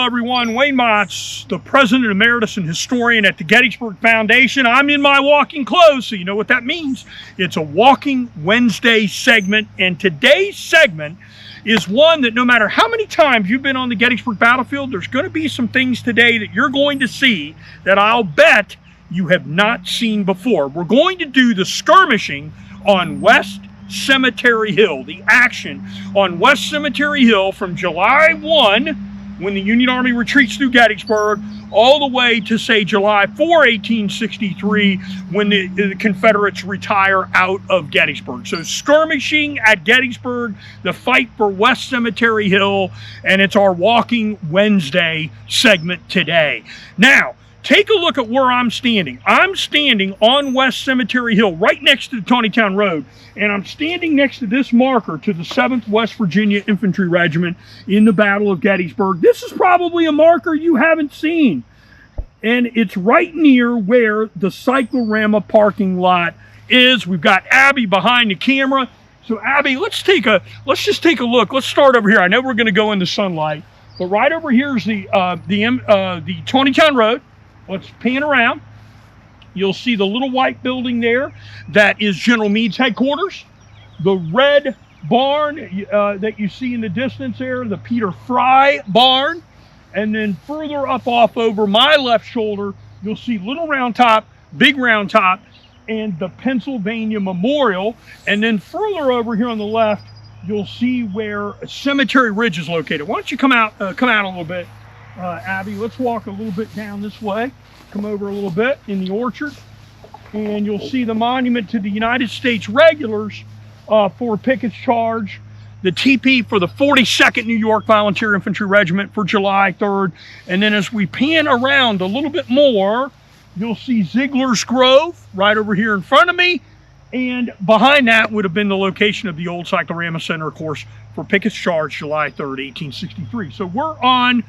Hello, everyone. Wayne Motts, the president emeritus and historian at the Gettysburg Foundation. I'm in my walking clothes, so you know what that means. It's a Walking Wednesday segment, and today's segment is one that no matter how many times you've been on the Gettysburg battlefield, there's going to be some things today that you're going to see that I'll bet you have not seen before. We're going to do the skirmishing on West Cemetery Hill, the action on West Cemetery Hill from July 1, when the Union Army retreats through Gettysburg, all the way to, say, July 4, 1863, when the Confederates retire out of Gettysburg. So skirmishing at Gettysburg, the fight for West Cemetery Hill, and it's our Walking Wednesday segment today. Now, take a look at where I'm standing. I'm standing on West Cemetery Hill, right next to the Taneytown Road, and I'm standing next to this marker to the 7th West Virginia Infantry Regiment in the Battle of Gettysburg. This is probably a marker you haven't seen, and it's right near where the Cyclorama parking lot is. We've got Abby behind the camera. So Abby, let's just take a look. Let's start over here. I know we're going to go in the sunlight, but right over here is the Taneytown Road. Let's pan around. You'll see the little white building there. That is General Meade's headquarters. The red barn that you see in the distance there, the Peter Fry barn. And then further up off over my left shoulder, you'll see Little Round Top, Big Round Top, and the Pennsylvania Memorial. And then further over here on the left, you'll see where Cemetery Ridge is located. Why don't you come out a little bit, Abby? Let's walk a little bit down this way. Come over a little bit in the orchard, and you'll see the monument to the United States Regulars for Pickett's Charge, the TP for the 42nd New York Volunteer Infantry Regiment for July 3rd. And then as we pan around a little bit more, you'll see Ziegler's Grove right over here in front of me. And behind that would have been the location of the old Cyclorama Center, of course, for Pickett's Charge, July 3rd, 1863. So we're on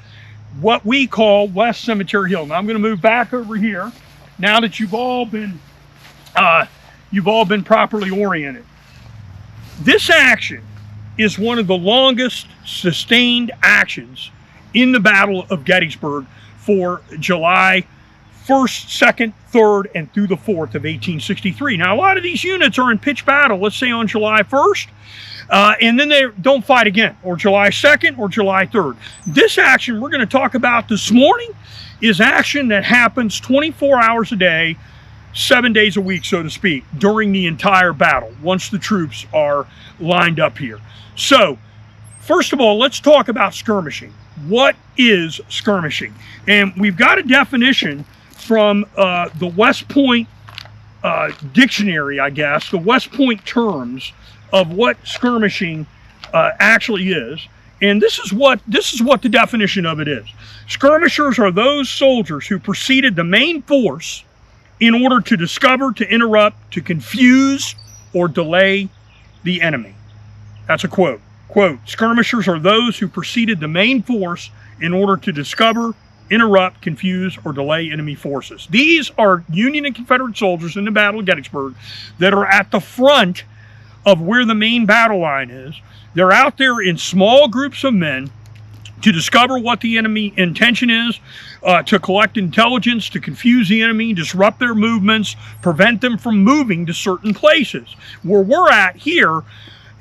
what we call West Cemetery Hill. Now I'm going to move back over here now that you've all been properly oriented. This action is one of the longest sustained actions in the Battle of Gettysburg for July 1st, 2nd, 3rd, and through the 4th of 1863. Now, a lot of these units are in pitched battle, let's say on July 1st, and then they don't fight again, or July 2nd or July 3rd. This action we're going to talk about this morning is action that happens 24 hours a day, 7 days a week, so to speak, during the entire battle, once the troops are lined up here. So, first of all, let's talk about skirmishing. What is skirmishing? And we've got a definition from the West Point dictionary, I guess, the West Point terms of what skirmishing actually is. And this is what the definition of it is. Skirmishers are those soldiers who preceded the main force in order to discover, to interrupt, to confuse, or delay the enemy. That's a quote. Quote, skirmishers are those who preceded the main force in order to discover, interrupt, confuse, or delay enemy forces. These are Union and Confederate soldiers in the Battle of Gettysburg that are at the front of where the main battle line is. They're out there in small groups of men to discover what the enemy intention is, to collect intelligence, to confuse the enemy, disrupt their movements, prevent them from moving to certain places. Where we're at here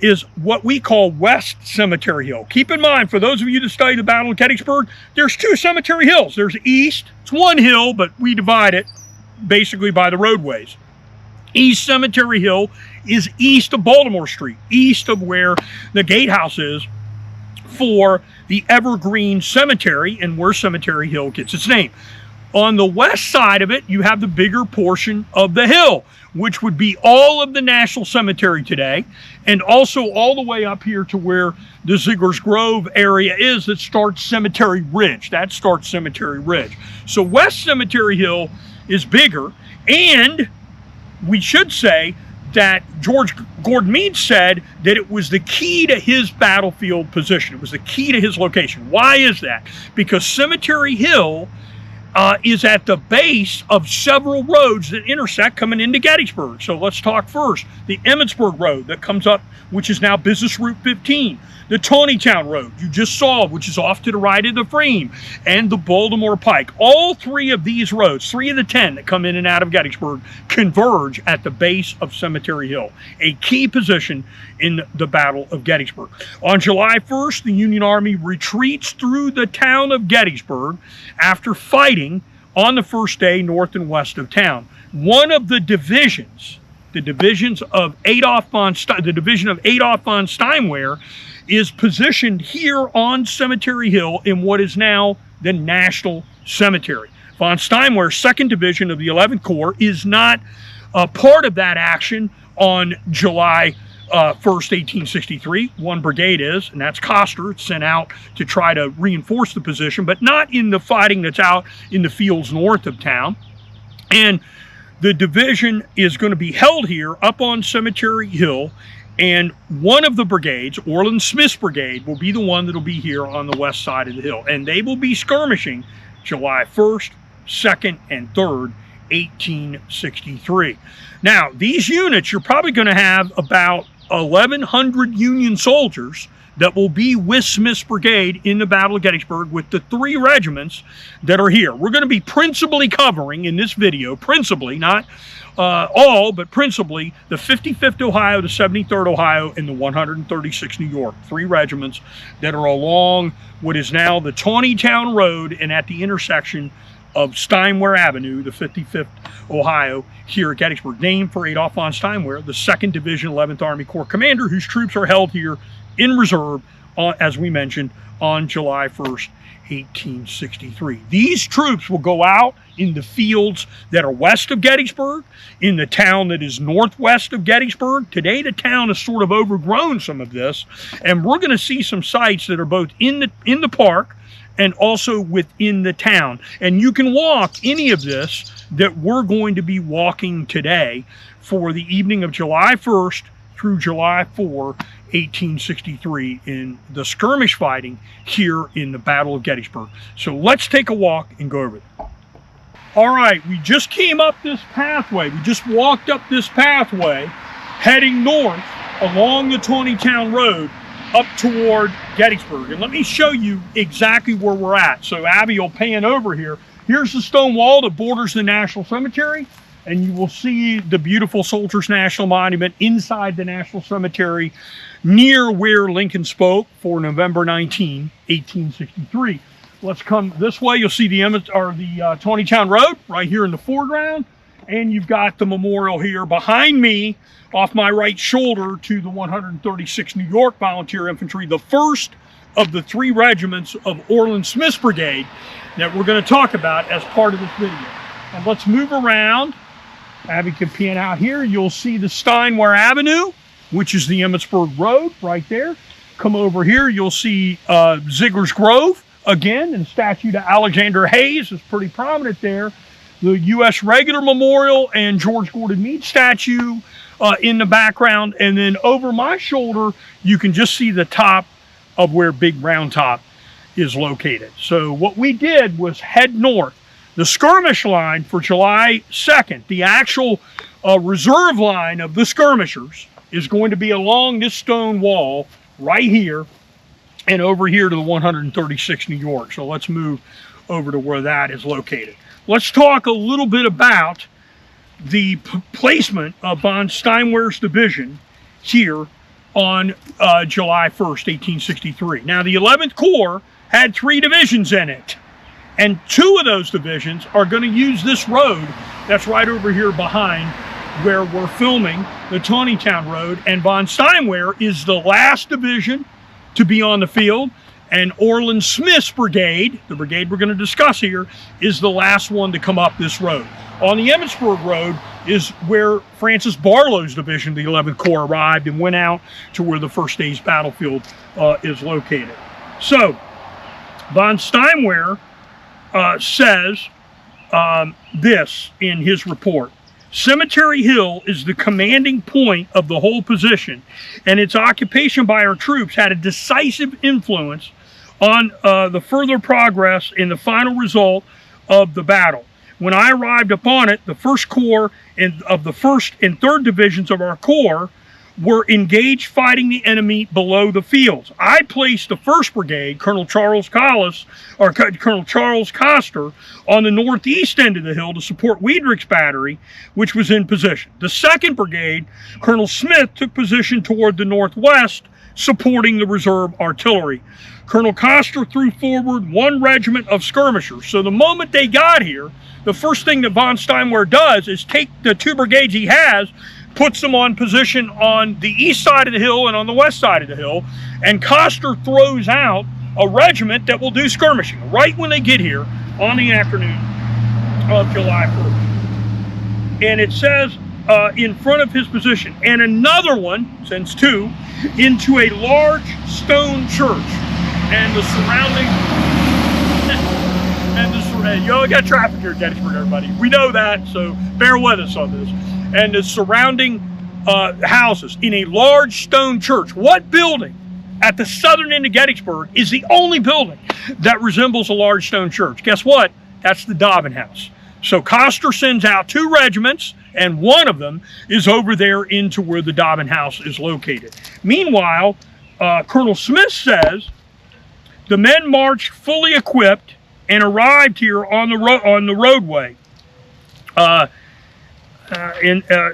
is what we call West Cemetery Hill. Keep in mind, for those of you that study the Battle of Gettysburg, there's two cemetery hills. There's east, it's one hill, but we divide it basically by the roadways. East Cemetery Hill is east of Baltimore Street, east of where the gatehouse is for the Evergreen Cemetery, and where Cemetery Hill gets its name. On the west side of it, you have the bigger portion of the hill, which would be all of the National Cemetery today, and also all the way up here to where the Ziegler's Grove area is that starts Cemetery Ridge. That starts Cemetery Ridge. So West Cemetery Hill is bigger, and we should say that George Gordon Meade said that it was the key to his battlefield position. It was the key to his location. Why is that? Because Cemetery Hill is at the base of several roads that intersect coming into Gettysburg. So let's talk first. The Emmitsburg Road that comes up, which is now Business Route 15. The Taneytown Road you just saw, which is off to the right of the frame, and the Baltimore Pike. All three of these roads, 3 of the 10 that come in and out of Gettysburg, converge at the base of Cemetery Hill, a key position in the Battle of Gettysburg. On July 1st, the Union Army retreats through the town of Gettysburg after fighting on the first day north and west of town. One of the divisions, the division of Adolph von Steinwehr, is positioned here on Cemetery Hill in what is now the National Cemetery. Von Steinwehr's 2nd Division of the 11th Corps is not a part of that action on July 1st, 1863. One brigade is, and that's Coster. It's sent out to try to reinforce the position, but not in the fighting that's out in the fields north of town. And the division is going to be held here up on Cemetery Hill, and one of the brigades, Orland Smith's brigade, will be the one that will be here on the west side of the hill. And they will be skirmishing July 1st, 2nd, and 3rd, 1863. Now, these units, you're probably going to have about 1,100 Union soldiers that will be with Smith's brigade in the Battle of Gettysburg with the 3 regiments that are here. We're going to be principally covering in this video, principally, not all, but principally the 55th Ohio, the 73rd Ohio, and the 136th New York. 3 regiments that are along what is now the Taneytown Road and at the intersection of Steinwehr Avenue, the 55th Ohio, here at Gettysburg, named for Adolph von Steinwehr, the 2nd Division 11th Army Corps commander, whose troops are held here in reserve, as we mentioned, on July 1st, 1863. These troops will go out in the fields that are west of Gettysburg, in the town that is northwest of Gettysburg. Today, the town has sort of overgrown some of this, and we're going to see some sites that are both in the park and also within the town. And you can walk any of this that we're going to be walking today for the evening of July 1st through July 4, 1863 in the skirmish fighting here in the Battle of Gettysburg. So let's take a walk and go over it. All right, we just came up this pathway. We just walked up this pathway heading north along the Taneytown Road up toward Gettysburg. And let me show you exactly where we're at. So Abby will pan over here. Here's the stone wall that borders the National Cemetery, and you will see the beautiful Soldiers National Monument inside the National Cemetery near where Lincoln spoke for November 19, 1863. Let's come this way. You'll see the Taneytown Road right here in the foreground, and you've got the memorial here behind me off my right shoulder to the 136th New York Volunteer Infantry, the first of the 3 regiments of Orland Smith's brigade that we're going to talk about as part of this video. And let's move around. Abby can pan out here. You'll see the Steinwehr Avenue, which is the Emmitsburg Road right there. Come over here, you'll see Ziegler's Grove again, and statue to Alexander Hayes is pretty prominent there. The U.S. Regular Memorial and George Gordon Meade statue in the background. And then over my shoulder, you can just see the top of where Big Round Top is located. So what we did was head north. The skirmish line for July 2nd, the actual reserve line of the skirmishers, is going to be along this stone wall right here and over here to the 136th New York. So let's move over to where that is located. Let's talk a little bit about the placement of von Steinwehr's division here on July 1st, 1863. Now, the 11th Corps had 3 divisions in it, and 2 of those divisions are going to use this road that's right over here behind where we're filming, the Taneytown Road, and von Steinwehr is the last division to be on the field, and Orland Smith's brigade, the brigade we're going to discuss here, is the last one to come up this road. On the Emmitsburg Road is where Francis Barlow's division, the 11th Corps, arrived and went out to where the first day's battlefield is located. So, von Steinwehr says this in his report. Cemetery Hill is the commanding point of the whole position, and its occupation by our troops had a decisive influence on the further progress in the final result of the battle. When I arrived upon it, the 1st Corps of the 1st and 3rd Divisions of our Corps were engaged fighting the enemy below the fields. I placed the 1st Brigade, Colonel Charles Coster, on the northeast end of the hill to support Weidrich's battery, which was in position. The 2nd Brigade, Colonel Smith, took position toward the northwest, supporting the reserve artillery. Colonel Coster threw forward 1 regiment of skirmishers. So the moment they got here, the first thing that von Steinwehr does is take the 2 brigades he has, puts them on position on the east side of the hill and on the west side of the hill, and Coster throws out a regiment that will do skirmishing right when they get here on the afternoon of July 1st. And it says in front of his position, and another one, since 2, into a large stone church and the surrounding you got traffic here at Gettysburg, everybody. We know that, so bear with us on this. And the surrounding houses in a large stone church. What building at the southern end of Gettysburg is the only building that resembles a large stone church? Guess what? That's the Dobbin House. So Coster sends out 2 regiments, and one of them is over there into where the Dobbin House is located. Meanwhile, Colonel Smith says the men marched fully equipped and arrived here on the roadway.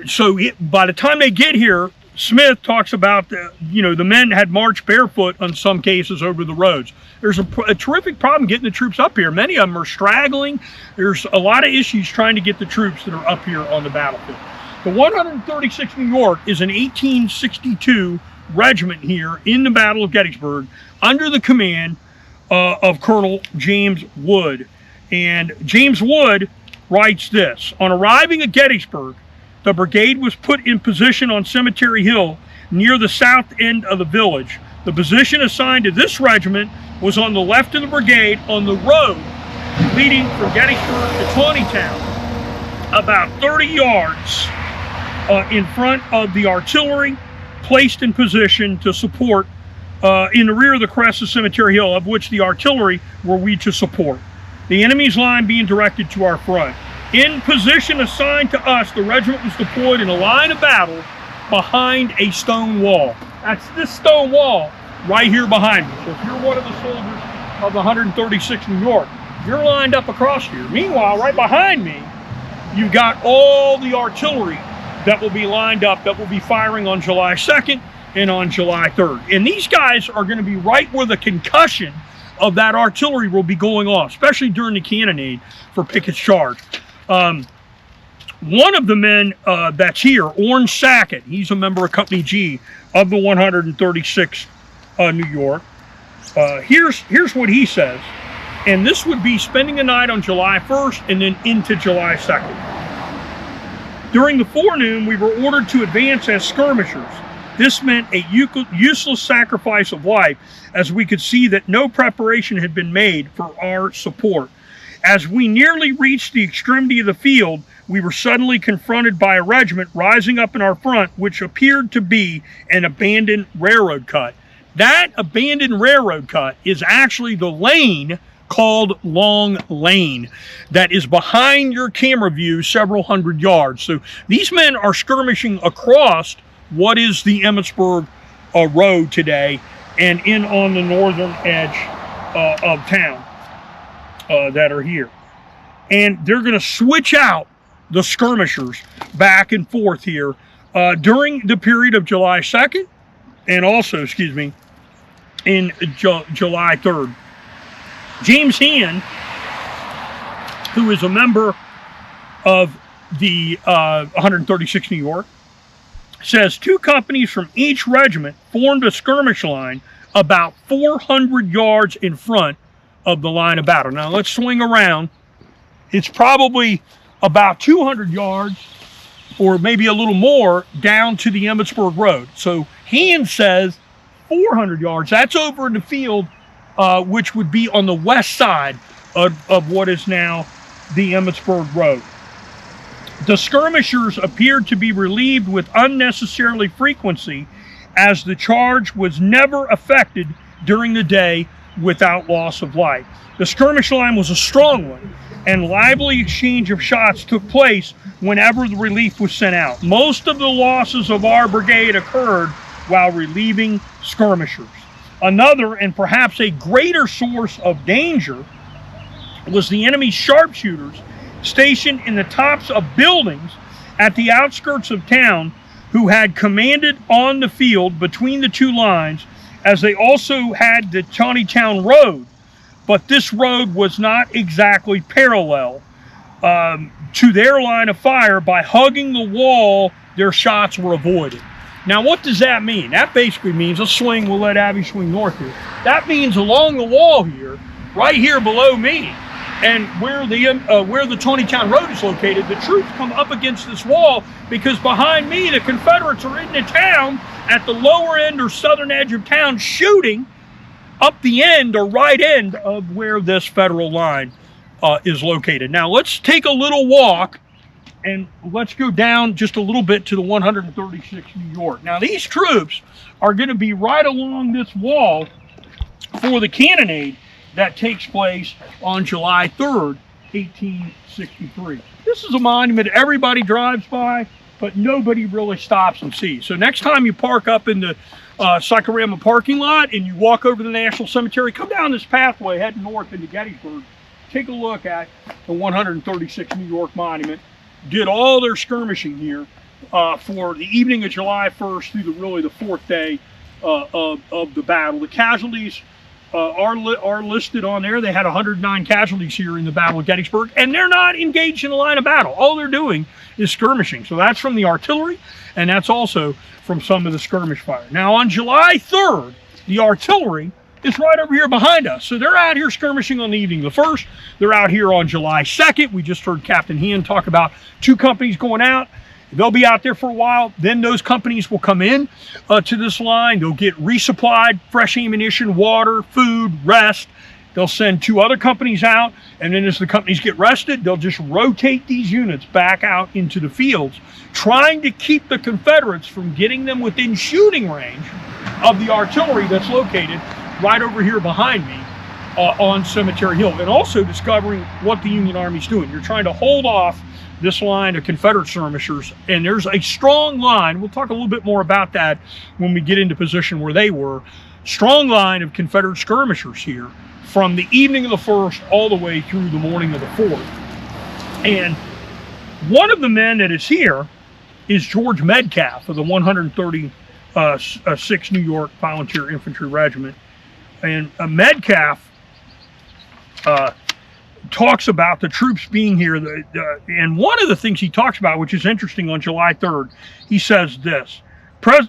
So by the time they get here, Smith talks about the men had marched barefoot on some cases over the roads. There's a terrific problem getting the troops up here. Many of them are straggling. There's a lot of issues trying to get the troops that are up here on the battlefield. The 136th New York is an 1862 regiment here in the Battle of Gettysburg under the command of Colonel James Wood. And James Wood writes this: on arriving at Gettysburg, the brigade was put in position on Cemetery Hill near the south end of the village. The position assigned to this regiment was on the left of the brigade on the road leading from Gettysburg to Taneytown, about 30 yards in front of the artillery, placed in position to support in the rear of the crest of Cemetery Hill, of which the artillery were we to support. The enemy's line being directed to our front. In position assigned to us, the regiment was deployed in a line of battle behind a stone wall. That's this stone wall right here behind me. So if you're one of the soldiers of the 136th New York, you're lined up across here. Meanwhile, right behind me, you've got all the artillery that will be lined up, that will be firing on July 2nd and on July 3rd. And these guys are going to be right where the concussion of that artillery will be going off, especially during the cannonade for Pickett's charge. One of the men that's here, Orange Sackett, he's a member of Company G of the 136th New York. Here's what he says, and this would be spending the night on July 1st and then into July 2nd. During the forenoon, we were ordered to advance as skirmishers. This meant a useless sacrifice of life, as we could see that no preparation had been made for our support. As we nearly reached the extremity of the field, we were suddenly confronted by a regiment rising up in our front, which appeared to be an abandoned railroad cut. That abandoned railroad cut is actually the lane called Long Lane that is behind your camera view several hundred yards. So these men are skirmishing across what is the Emmitsburg road today and in on the northern edge of town that are here. And they're going to switch out the skirmishers back and forth here during the period of July 2nd and also, in July 3rd. James Hand, who is a member of the 136th New York, says 2 companies from each regiment formed a skirmish line about 400 yards in front of the line of battle. Now let's swing around. It's probably about 200 yards or maybe a little more down to the Emmitsburg Road. So Hand says 400 yards. That's over in the field, which would be on the west side of what is now the Emmitsburg Road. The skirmishers appeared to be relieved with unnecessarily frequency, as the charge was never effected during the day without loss of life. The skirmish line was a strong one, and lively exchange of shots took place whenever the relief was sent out. Most of the losses of our brigade occurred while relieving skirmishers. Another, and perhaps a greater source of danger, was the enemy's sharpshooters stationed in the tops of buildings at the outskirts of town, who had commanded on the field between the two lines, as they also had the Town Road. But this road was not exactly parallel to their line of fire. By hugging the wall, their shots were avoided. Now, what does that mean? That basically means, let's swing, we'll let Abby swing north here. That means along the wall here, right here below me, and where the Town Road is located, the troops come up against this wall, because behind me, the Confederates are in the town at the lower end or southern edge of town, shooting up the end or right end of where this federal line is located. Now, let's take a little walk, and let's go down just a little bit to the 136th New York. Now, these troops are going to be right along this wall for the cannonade that takes place on July 3rd, 1863. This is a monument everybody drives by, but nobody really stops and sees. So next time you park up in the Sycamore parking lot and you walk over to the National Cemetery, come down this pathway heading north into Gettysburg, take a look at the 136th New York monument. Did all their skirmishing here for the evening of July 1st through the fourth day of the battle. The casualties are listed on there. They had 109 casualties here in the Battle of Gettysburg, and they're not engaged in a line of battle. All they're doing is skirmishing. So that's from the artillery, and that's also from some of the skirmish fire. Now, on July 3rd, the artillery is right over here behind us. So they're out here skirmishing on the evening of the 1st. They're out here on July 2nd. We just heard Captain Heehan talk about 2 companies going out. They'll be out there for a while. Then those companies will come in to this line. They'll get resupplied, fresh ammunition, water, food, rest. They'll send 2 other companies out. And then as the companies get rested, they'll just rotate these units back out into the fields, trying to keep the Confederates from getting them within shooting range of the artillery that's located right over here behind me on Cemetery Hill. And also discovering what the Union Army's doing. You're trying to hold off this line of Confederate skirmishers, and there's a strong line. We'll talk a little bit more about that when we get into position where they were. Strong line of Confederate skirmishers here from the evening of the 1st all the way through the morning of the 4th. And one of the men that is here is George Metcalf of the 136th New York Volunteer Infantry Regiment. And Metcalf talks about the troops being here, and one of the things he talks about, which is interesting, on July 3rd, he says this,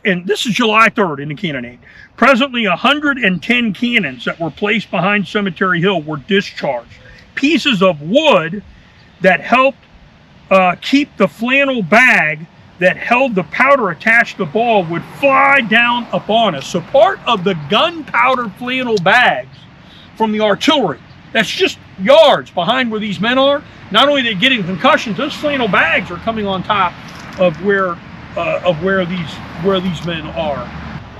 and this is July 3rd in the cannonade. Presently, 110 cannons that were placed behind Cemetery Hill were discharged. Pieces of wood that helped keep the flannel bag that held the powder attached to the ball would fly down upon us. So part of the gunpowder flannel bags from the artillery, that's just yards behind where these men are. Not only are they getting concussions, those flannel bags are coming on top of where these men are.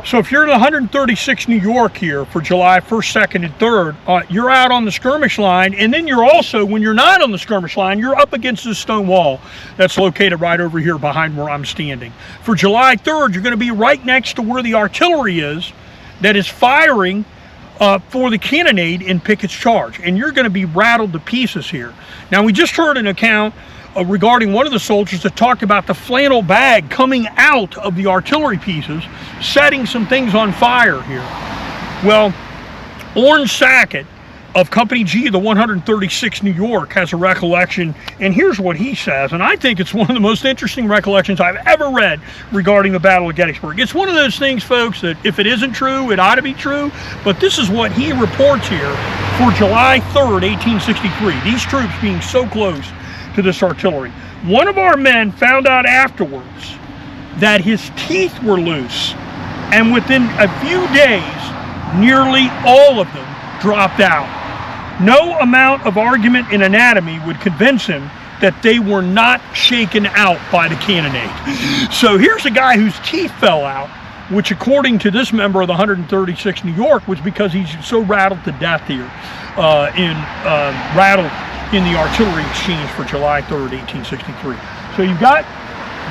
So if you're in 136 New York here for July 1st, 2nd, and 3rd, you're out on the skirmish line, and then you're also, when you're not on the skirmish line, you're up against this stone wall that's located right over here behind where I'm standing. For July 3rd, you're going to be right next to where the artillery is that is firing for the cannonade in Pickett's charge, and you're going to be rattled to pieces here. Now, we just heard an account regarding one of the soldiers that talked about the flannel bag coming out of the artillery pieces, setting some things on fire here. Well, Orange Sackett of Company G, the 136th New York, has a recollection, and here's what he says, and I think it's one of the most interesting recollections I've ever read regarding the Battle of Gettysburg. It's one of those things, folks, that if it isn't true, it ought to be true, but this is what he reports here for July 3rd, 1863, these troops being so close to this artillery. One of our men found out afterwards that his teeth were loose, and within a few days, nearly all of them dropped out. No amount of argument in anatomy would convince him that they were not shaken out by the cannonade. So here's a guy whose teeth fell out, which according to this member of the 136th New York was because he's so rattled to death here rattled in the artillery exchange for July 3rd, 1863. So you've got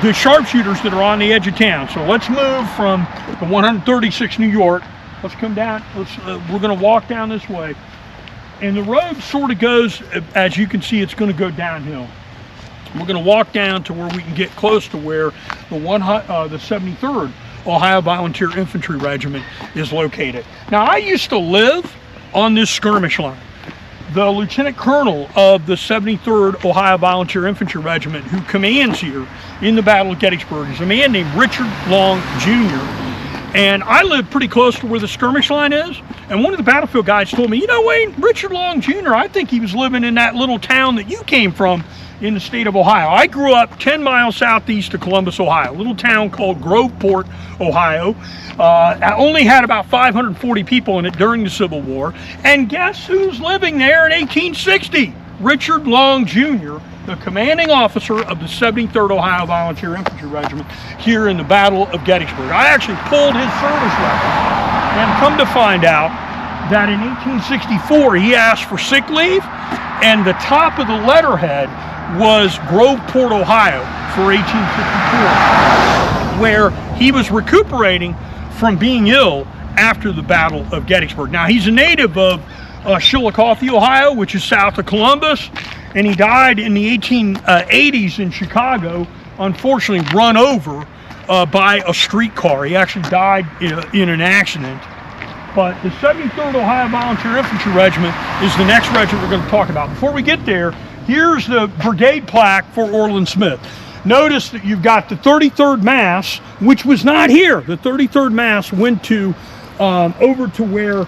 the sharpshooters that are on the edge of town. So let's move from the 136th New York. Let's come down. We're going to walk down this way. And the road sort of goes, as you can see, it's going to go downhill. We're going to walk down to where we can get close to where the 73rd Ohio Volunteer Infantry Regiment is located. Now, I used to live on this skirmish line. The lieutenant colonel of the 73rd Ohio Volunteer Infantry Regiment, who commands here in the Battle of Gettysburg, is a man named Richard Long Jr. And I live pretty close to where the skirmish line is. And one of the battlefield guys told me, you know, Wayne, Richard Long Jr., I think he was living in that little town that you came from in the state of Ohio. I grew up 10 miles southeast of Columbus, Ohio, a little town called Groveport, Ohio. I only had about 540 people in it during the Civil War. And guess who's living there in 1860? Richard Long Jr., the commanding officer of the 73rd Ohio Volunteer Infantry Regiment here in the Battle of Gettysburg. I actually pulled his service record and come to find out that in 1864 he asked for sick leave, and the top of the letterhead was Groveport, Ohio for 1864, where he was recuperating from being ill after the Battle of Gettysburg. Now, he's a native of Chillicothe, Ohio, which is south of Columbus, and he died in the 1880s in Chicago, unfortunately run over by a streetcar. He actually died in an accident. But the 73rd Ohio Volunteer Infantry Regiment is the next regiment we're going to talk about. Before we get there, here's the brigade plaque for Orland Smith. Notice that you've got the 33rd Mass, which was not here. The 33rd Mass went to over to where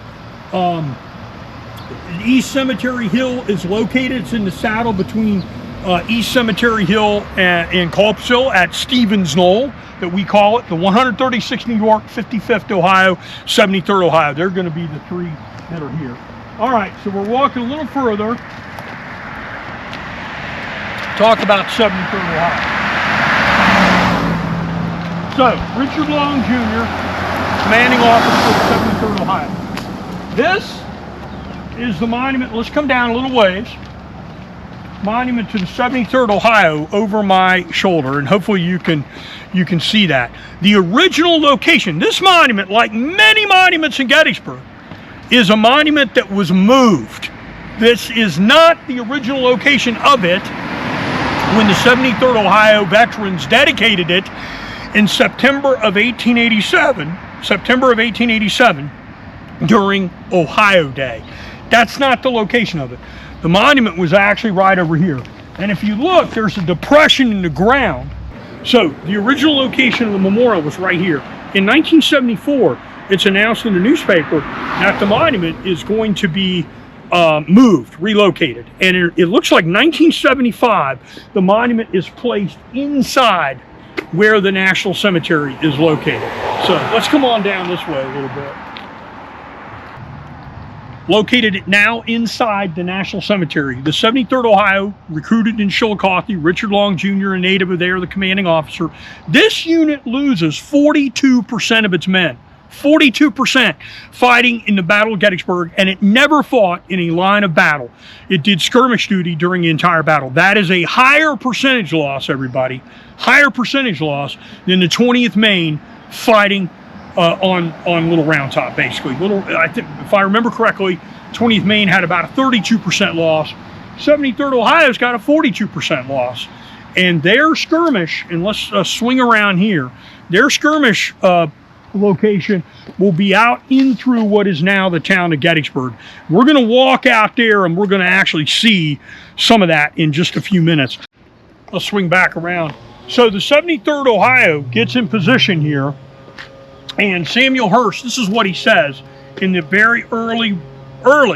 East Cemetery Hill is located. It's in the saddle between East Cemetery Hill and Culp's Hill at Stevens Knoll, that we call it. The 136th New York, 55th Ohio, 73rd Ohio. They're going to be the three that are here. All right, so we're walking a little further. Talk about 73rd Ohio. So, Richard Long Jr., commanding officer of 73rd Ohio. This is the monument. Let's come down a little ways. Monument to the 73rd Ohio over my shoulder, and hopefully you can see that. The original location, this monument, like many monuments in Gettysburg, is a monument that was moved. This is not the original location of it when the 73rd Ohio veterans dedicated it in September of 1887 during Ohio Day. That's not the location of it. The monument was actually right over here. And if you look, there's a depression in the ground. So the original location of the memorial was right here. In 1974, it's announced in the newspaper that the monument is going to be moved, relocated. And it looks like 1975, the monument is placed inside where the National Cemetery is located. So let's come on down this way a little bit. Located now inside the National Cemetery, the 73rd Ohio, recruited in Chillicothe, Richard Long Jr., a native of there, the commanding officer. This unit loses 42% of its men. 42% fighting in the Battle of Gettysburg, and it never fought in a line of battle. It did skirmish duty during the entire battle. That is a higher percentage loss, everybody, higher percentage loss than the 20th Maine fighting on Little Round Top, basically. I think, if I remember correctly, 20th Maine had about a 32% loss. 73rd Ohio's got a 42% loss. And their skirmish, and let's swing around here, their skirmish location will be out in through what is now the town of Gettysburg. We're going to walk out there and we're going to actually see some of that in just a few minutes. Let's swing back around. So the 73rd Ohio gets in position here, and Samuel Hurst, this is what he says in the very early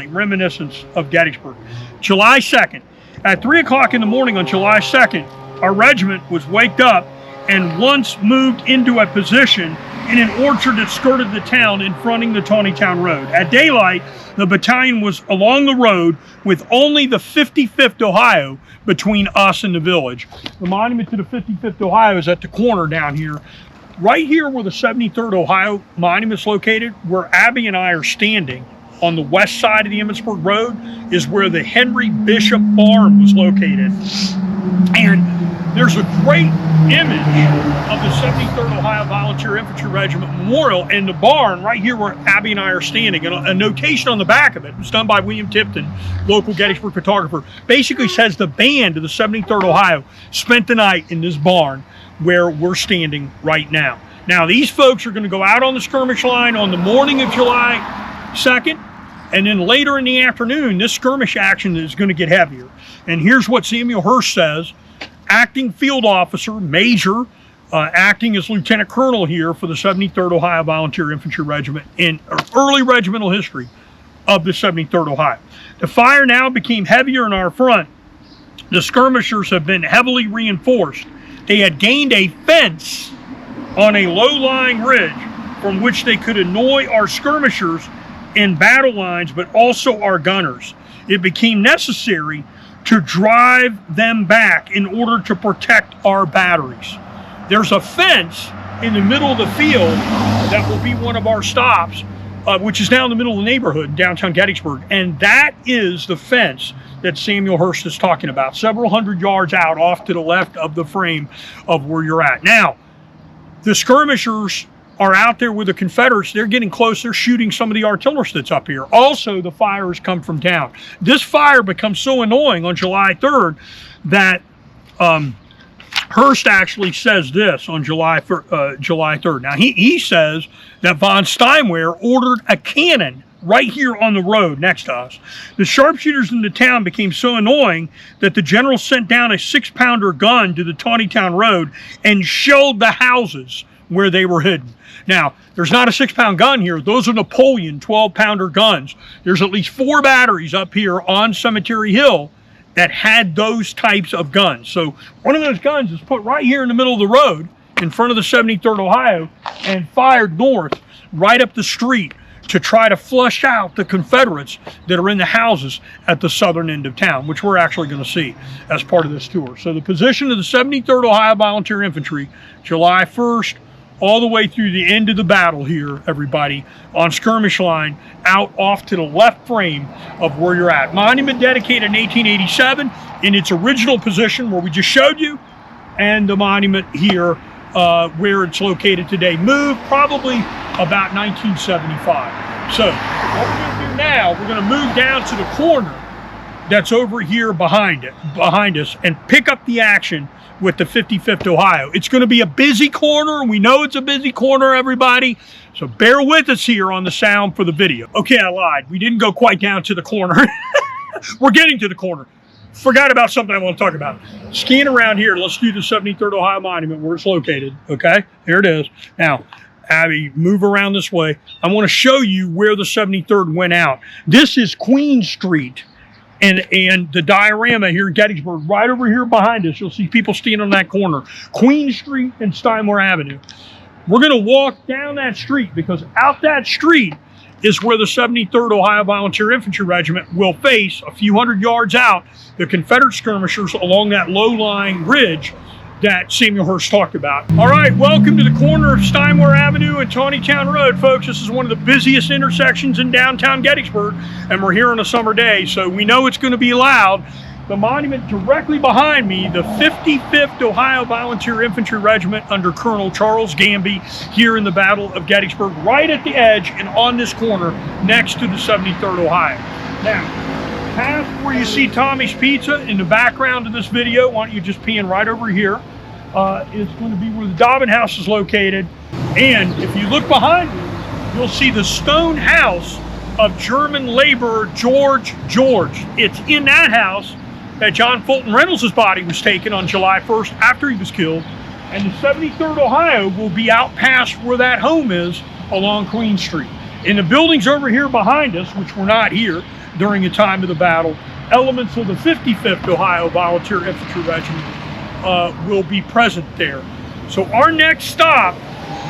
reminiscence of Gettysburg. July 2nd, at 3 o'clock in the morning on July 2nd, our regiment was waked up and once moved into a position in an orchard that skirted the town in fronting the Taneytown Road. At daylight, the battalion was along the road with only the 55th Ohio between us and the village. The monument to the 55th Ohio is at the corner down here Right here where the 73rd Ohio Monument's located, where Abby and I are standing on the west side of the Emmitsburg Road, is where the Henry Bishop Barn was located. And there's a great image of the 73rd Ohio Volunteer Infantry Regiment Memorial in the barn right here where Abby and I are standing. And a notation on the back of it was done by William Tipton, local Gettysburg photographer, basically says the band of the 73rd Ohio spent the night in this barn where we're standing right now. Now, these folks are going to go out on the skirmish line on the morning of July 2nd, and then later in the afternoon, this skirmish action is going to get heavier. And here's what Samuel Hurst says, acting field officer, major, acting as lieutenant colonel here for the 73rd Ohio Volunteer Infantry Regiment in early regimental history of the 73rd Ohio. The fire now became heavier in our front. The skirmishers have been heavily reinforced. They had gained a fence on a low-lying ridge from which they could annoy our skirmishers in battle lines, but also our gunners. It became necessary to drive them back in order to protect our batteries. There's a fence in the middle of the field that will be one of our stops, which is now in the middle of the neighborhood in downtown Gettysburg, and that is the fence that Samuel Hurst is talking about, several hundred yards out off to the left of the frame of where you're at. Now, the skirmishers are out there with the Confederates. They're getting close. They're shooting some of the artillerists that's up here. Also, the fire has come from down. This fire becomes so annoying on July 3rd that Hurst actually says this on July 3rd. Now, he says that von Steinwehr ordered a cannon right here on the road next to us. The sharpshooters in the town became so annoying that the general sent down a 6-pounder gun to the Taneytown Road and shelled the houses where they were hidden. Now, there's not a 6-pound gun here. Those are Napoleon 12-pounder guns. There's at least 4 batteries up here on Cemetery Hill that had those types of guns. So one of those guns is put right here in the middle of the road in front of the 73rd Ohio and fired north right up the street to try to flush out the Confederates that are in the houses at the southern end of town, which we're actually going to see as part of this tour. So the position of the 73rd Ohio Volunteer Infantry, July 1st, all the way through the end of the battle here, everybody, on skirmish line, out off to the left frame of where you're at. Monument dedicated in 1887 in its original position where we just showed you, and the monument here where it's located today, moved probably about 1975. So what we're going to do now, we're going to move down to the corner that's over here behind us and pick up the action with the 55th Ohio. It's going to be a busy corner. We know it's a busy corner, everybody. So bear with us here on the sound for the video. Okay, I lied. We didn't go quite down to the corner. We're getting to the corner. Forgot about something I want to talk about. Scan around here. Let's do the 73rd Ohio Monument where it's located. Okay, here it is. Now, Abby, move around this way. I want to show you where the 73rd went out. This is Queen Street. And the diorama here in Gettysburg, right over here behind us, you'll see people standing on that corner. Queen Street and Steinwehr Avenue. We're going to walk down that street because out that street is where the 73rd Ohio Volunteer Infantry Regiment will face, a few hundred yards out, the Confederate skirmishers along that low-lying ridge that Samuel Hurst talked about. All right, welcome to the corner of Steinwehr Avenue and Taneytown Road, folks. This is one of the busiest intersections in downtown Gettysburg, and we're here on a summer day, so we know it's going to be loud. The monument directly behind me, the 55th Ohio Volunteer Infantry Regiment under Colonel Charles Gamby here in the Battle of Gettysburg, right at the edge and on this corner next to the 73rd Ohio. Now, past where you see Tommy's Pizza in the background of this video, why don't you just pan right over here, is going to be where the Dobbin house is located. And if you look behind you, you'll see the stone house of German laborer George. It's in that house that John Fulton Reynolds' body was taken on July 1st after he was killed. And the 73rd Ohio will be out past where that home is along Queen Street. In the buildings over here behind us, which were not here during the time of the battle, elements of the 55th Ohio Volunteer Infantry Regiment will be present there. So our next stop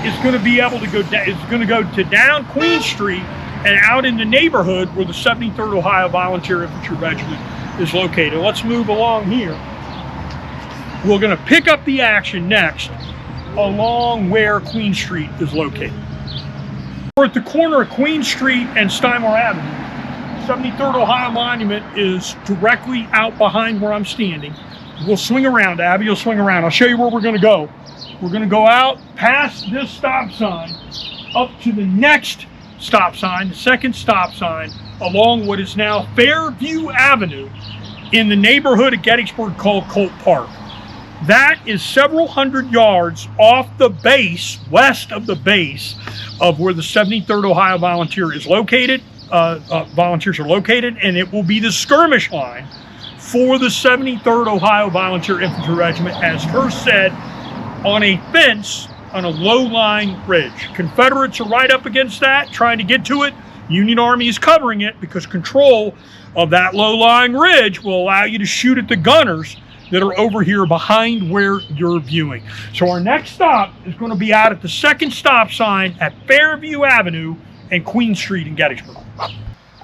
is going to be able to go to down Queen Street and out in the neighborhood where the 73rd Ohio Volunteer Infantry Regiment is located. Let's move along here. We're going to pick up the action next along where Queen Street is located. We're at the corner of Queen Street and Steinmore Avenue. 73rd Ohio Monument is directly out behind where I'm standing. We'll swing around, Abby, you'll swing around. I'll show you where we're gonna go. We're gonna go out past this stop sign, up to the next stop sign, the second stop sign, along what is now Fairview Avenue in the neighborhood of Gettysburg called Colt Park. That is several hundred yards off the base, west of the base of where the 73rd Ohio Volunteer is located. Volunteers are located, and it will be the skirmish line for the 73rd Ohio Volunteer Infantry Regiment, as Hearst said, on a fence on a low-lying ridge. Confederates are right up against that, trying to get to it. Union Army is covering it because control of that low-lying ridge will allow you to shoot at the gunners that are over here behind where you're viewing. So our next stop is going to be out at the second stop sign at Fairview Avenue and Queen Street in Gettysburg.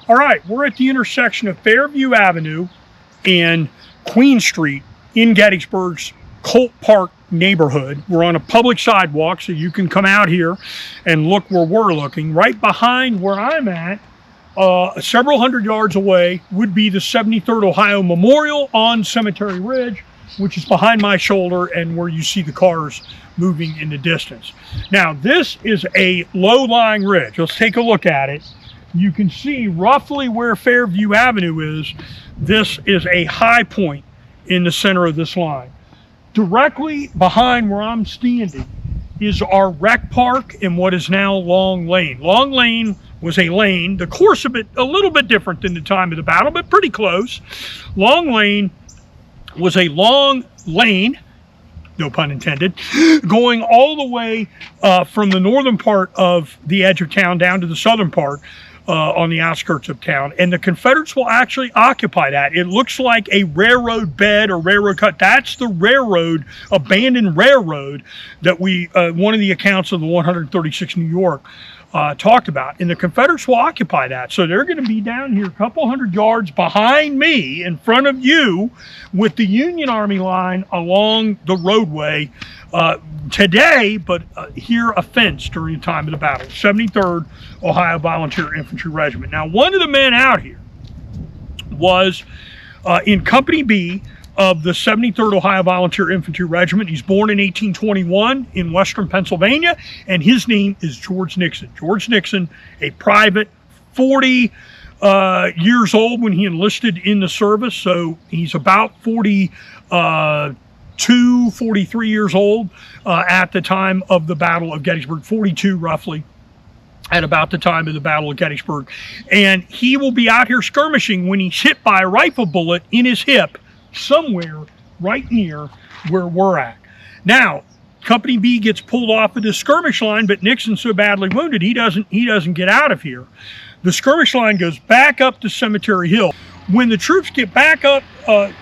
All right, we're at the intersection of Fairview Avenue and Queen Street in Gettysburg's Colt Park neighborhood. We're on a public sidewalk, so you can come out here and look where we're looking. Right behind where I'm at, several hundred yards away, would be the 73rd Ohio Memorial on Cemetery Ridge, which is behind my shoulder and where you see the cars moving in the distance. Now, this is a low-lying ridge. Let's take a look at it. You can see roughly where Fairview Avenue is. This is a high point in the center of this line. Directly behind where I'm standing is our rec park in what is now Long Lane. Long Lane was a lane, the course of it a little bit different than the time of the battle, but pretty close. Long Lane was a long lane, no pun intended, going all the way from the northern part of the edge of town down to the southern part on the outskirts of town. And the Confederates will actually occupy that. It looks like a railroad bed or railroad cut. That's the railroad, abandoned railroad that we, one of the accounts of the 136 New York talked about. And the Confederates will occupy that. So they're going to be down here a couple hundred yards behind me in front of you with the Union Army line along the roadway today, but here a fence during the time of the battle. 73rd Ohio Volunteer Infantry Regiment. Now, one of the men out here was in Company B of the 73rd Ohio Volunteer Infantry Regiment. He's born in 1821 in western Pennsylvania, and his name is George Nixon. George Nixon, a private, 40 years old when he enlisted in the service, so he's about 43 years old at the time of the Battle of Gettysburg, 42 roughly, at about the time of the Battle of Gettysburg. And he will be out here skirmishing when he's hit by a rifle bullet in his hip somewhere right near where we're at. Now, Company B gets pulled off of the skirmish line, but Nixon's so badly wounded, he doesn't get out of here. The skirmish line goes back up to Cemetery Hill. When the troops get back up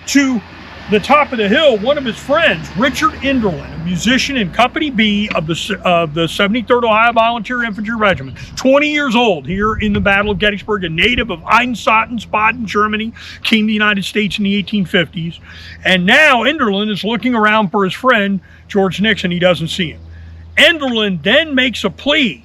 to the top of the hill, one of his friends, Richard Enderlin, a musician in Company B of the 73rd Ohio Volunteer Infantry Regiment, 20 years old here in the Battle of Gettysburg, a native of Eisenstadt, Baden, Germany, came to the United States in the 1850s. And now Enderlin is looking around for his friend, George Nixon. He doesn't see him. Enderlin then makes a plea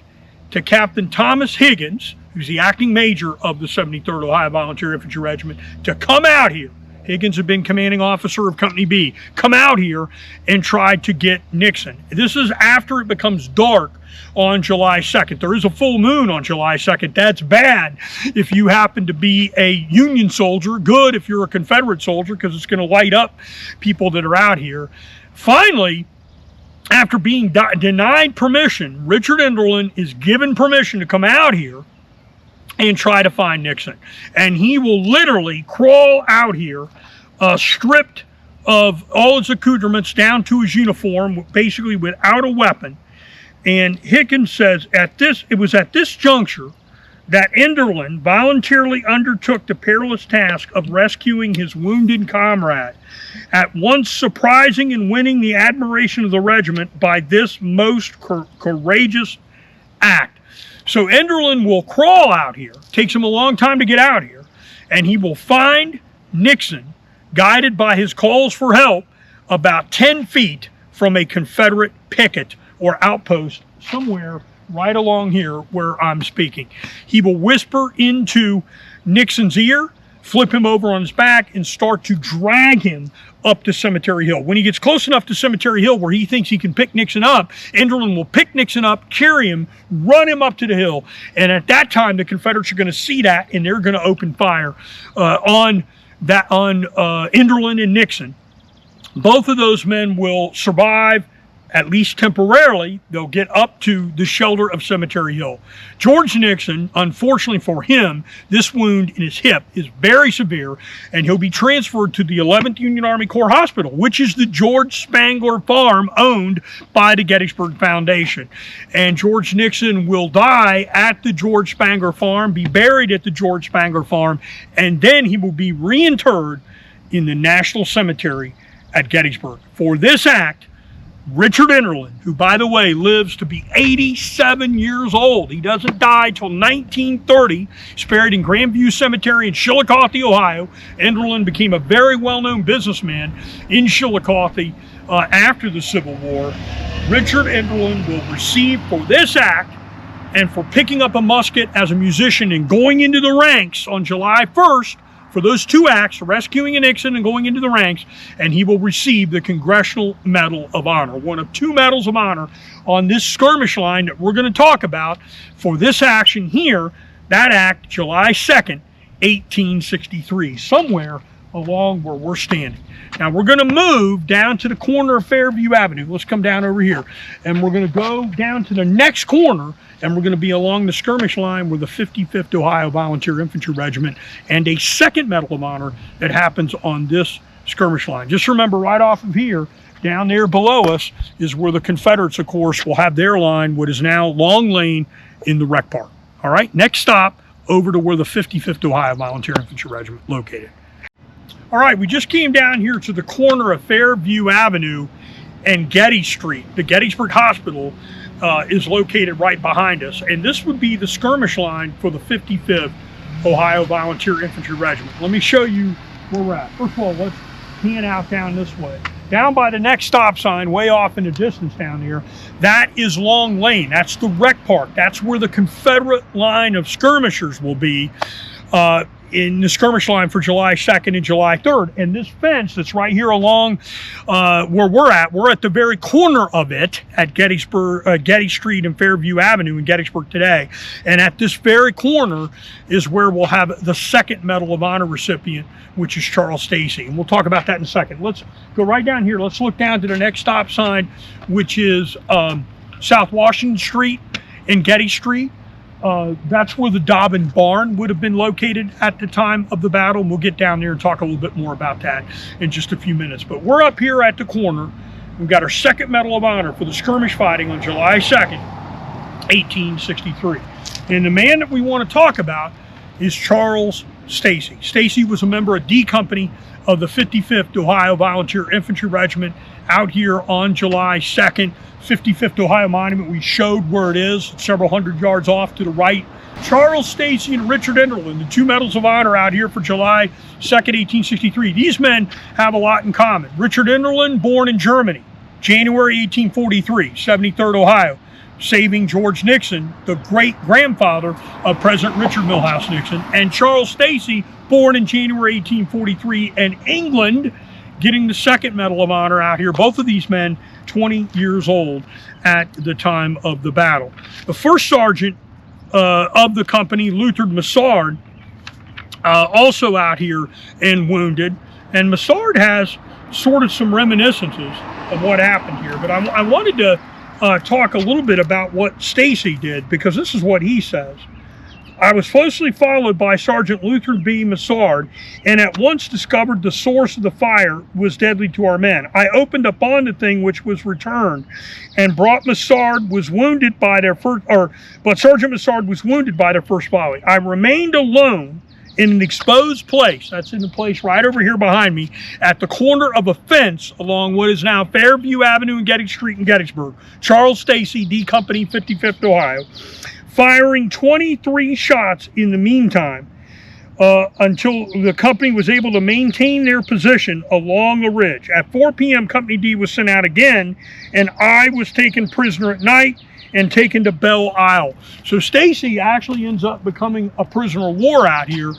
to Captain Thomas Higgins, who's the acting major of the 73rd Ohio Volunteer Infantry Regiment, to come out here. Higgins had been commanding officer of Company B. Come out here and try to get Nixon. This is after it becomes dark on July 2nd. There is a full moon on July 2nd. That's bad if you happen to be a Union soldier. Good if you're a Confederate soldier, because it's going to light up people that are out here. Finally, after being denied permission, Richard Enderlin is given permission to come out here and try to find Nixon. And he will literally crawl out here, stripped of all his accoutrements down to his uniform, basically without a weapon. And Higgins says it was at this juncture that Enderlin voluntarily undertook the perilous task of rescuing his wounded comrade, at once surprising and winning the admiration of the regiment by this most courageous act. So Enderlin will crawl out here, takes him a long time to get out here, and he will find Nixon, guided by his calls for help, about 10 feet from a Confederate picket or outpost somewhere right along here where I'm speaking. He will whisper into Nixon's ear, flip him over on his back, and start to drag him up to Cemetery Hill. When he gets close enough to Cemetery Hill where he thinks he can pick Nixon up, Enderlin will pick Nixon up, carry him, run him up to the hill. And at that time, the Confederates are going to see that, and they're going to open fire on Enderlin and Nixon. Both of those men will survive, at least temporarily. They'll get up to the shelter of Cemetery Hill. George Nixon, unfortunately for him, this wound in his hip is very severe, and he'll be transferred to the 11th Union Army Corps Hospital, which is the George Spangler Farm owned by the Gettysburg Foundation. And George Nixon will die at the George Spangler Farm, be buried at the George Spangler Farm, and then he will be reinterred in the National Cemetery at Gettysburg. For this act, Richard Enderlin, who, by the way, lives to be 87 years old. He doesn't die till 1930. He's buried in Grandview Cemetery in Chillicothe, Ohio. Enderlin became a very well-known businessman in Chillicothe after the Civil War. Richard Enderlin will receive, for this act and for picking up a musket as a musician and going into the ranks on July 1st, for those two acts, rescuing a Nixon and going into the ranks, and he will receive the Congressional Medal of Honor, one of two medals of honor on this skirmish line that we're going to talk about for this action here, that act, July 2nd, 1863, somewhere along where we're standing. Now we're going to move down to the corner of Fairview Avenue. Let's come down over here, and we're going to go down to the next corner, and we're going to be along the skirmish line where the 55th Ohio Volunteer Infantry Regiment and a second Medal of Honor that happens on this skirmish line. Just remember, right off of here, down there below us, is where the Confederates, of course, will have their line, what is now Long Lane in the Rec Park. All right, next stop, over to where the 55th Ohio Volunteer Infantry Regiment located. All right, we just came down here to the corner of Fairview Avenue and Getty Street. The Gettysburg Hospital is located right behind us, and this would be the skirmish line for the 55th Ohio Volunteer Infantry Regiment. Let me show you where we're at. First of all, let's pan out down this way. Down by the next stop sign, way off in the distance down here, that is Long Lane. That's the Rec Park. That's where the Confederate line of skirmishers will be in the skirmish line for July 2nd and July 3rd. And this fence that's right here along where we're at the very corner of it at Gettysburg, Getty Street and Fairview Avenue in Gettysburg today. And at this very corner is where we'll have the second Medal of Honor recipient, which is Charles Stacy. And we'll talk about that in a second. Let's go right down here. Let's look down to the next stop sign, which is South Washington Street and Getty Street. That's where the Dobbin barn would have been located at the time of the battle. And we'll get down there and talk a little bit more about that in just a few minutes. But we're up here at the corner. We've got our second Medal of Honor for the skirmish fighting on July 2nd, 1863. And the man that we want to talk about is Charles Stacy. Stacy was a member of D Company of the 55th Ohio Volunteer Infantry Regiment out here on July 2nd. 55th Ohio Monument, we showed where it is, several hundred yards off to the right. Charles Stacy and Richard Enderlin, the two Medals of Honor out here for July 2nd, 1863. These men have a lot in common. Richard Enderlin, born in Germany, January 1843, 73rd Ohio, saving George Nixon, the great-grandfather of President Richard Milhouse Nixon, and Charles Stacy, born in January 1843 in England, getting the second Medal of Honor out here. Both of these men 20 years old at the time of the battle. The first sergeant of the company, Luther Massard, also out here and wounded. And Massard has sort of some reminiscences of what happened here. But I wanted to talk a little bit about what Stacy did, because this is what he says. I was closely followed by Sergeant Luther B. Massard, and at once discovered the source of the fire was deadly to our men. I opened upon the thing which was returned, and Sergeant Massard was wounded by their first volley. I remained alone in an exposed place. That's in the place right over here behind me, at the corner of a fence along what is now Fairview Avenue and Getty Street in Gettysburg. Charles Stacy, D Company, 55th Ohio. Firing 23 shots in the meantime. until the company was able to maintain their position along the ridge. At 4 p.m., Company D was sent out again, and I was taken prisoner at night and taken to Belle Isle. So Stacy actually ends up becoming a prisoner of war out here,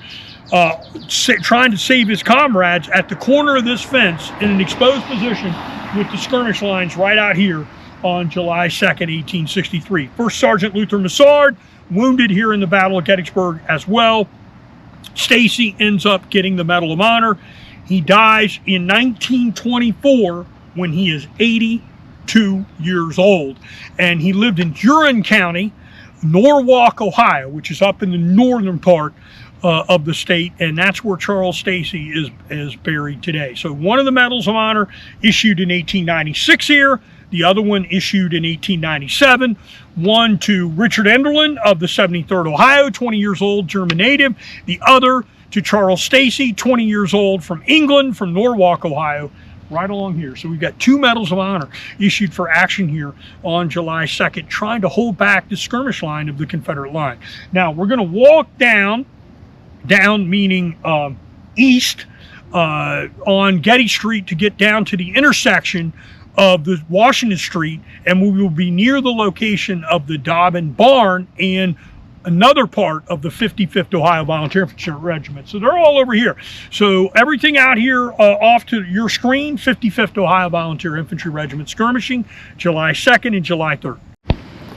trying to save his comrades at the corner of this fence in an exposed position with the skirmish lines right out here on July 2nd, 1863. First Sergeant Luther Massard, wounded here in the Battle of Gettysburg as well. Stacy ends up getting the Medal of Honor. He dies in 1924 when he is 82 years old. And he lived in Huron County, Norwalk, Ohio, which is up in the northern part of the state, and that's where Charles Stacy is buried today. So one of the Medals of Honor issued in 1896 here, the other one issued in 1897, one to Richard Enderlin of the 73rd Ohio, 20 years old, German native, the other to Charles Stacy, 20 years old, from England, from Norwalk, Ohio, right along here. So we've got 2 Medals of Honor issued for action here on July 2nd, trying to hold back the skirmish line of the Confederate line. Now, we're going to walk down meaning east on Getty Street to get down to the intersection of the Washington Street, and we will be near the location of the Dobbin barn and another part of the 55th Ohio Volunteer Infantry Regiment. So they're all over here. So everything out here off to your screen, 55th Ohio Volunteer Infantry Regiment skirmishing, July 2nd and July 3rd.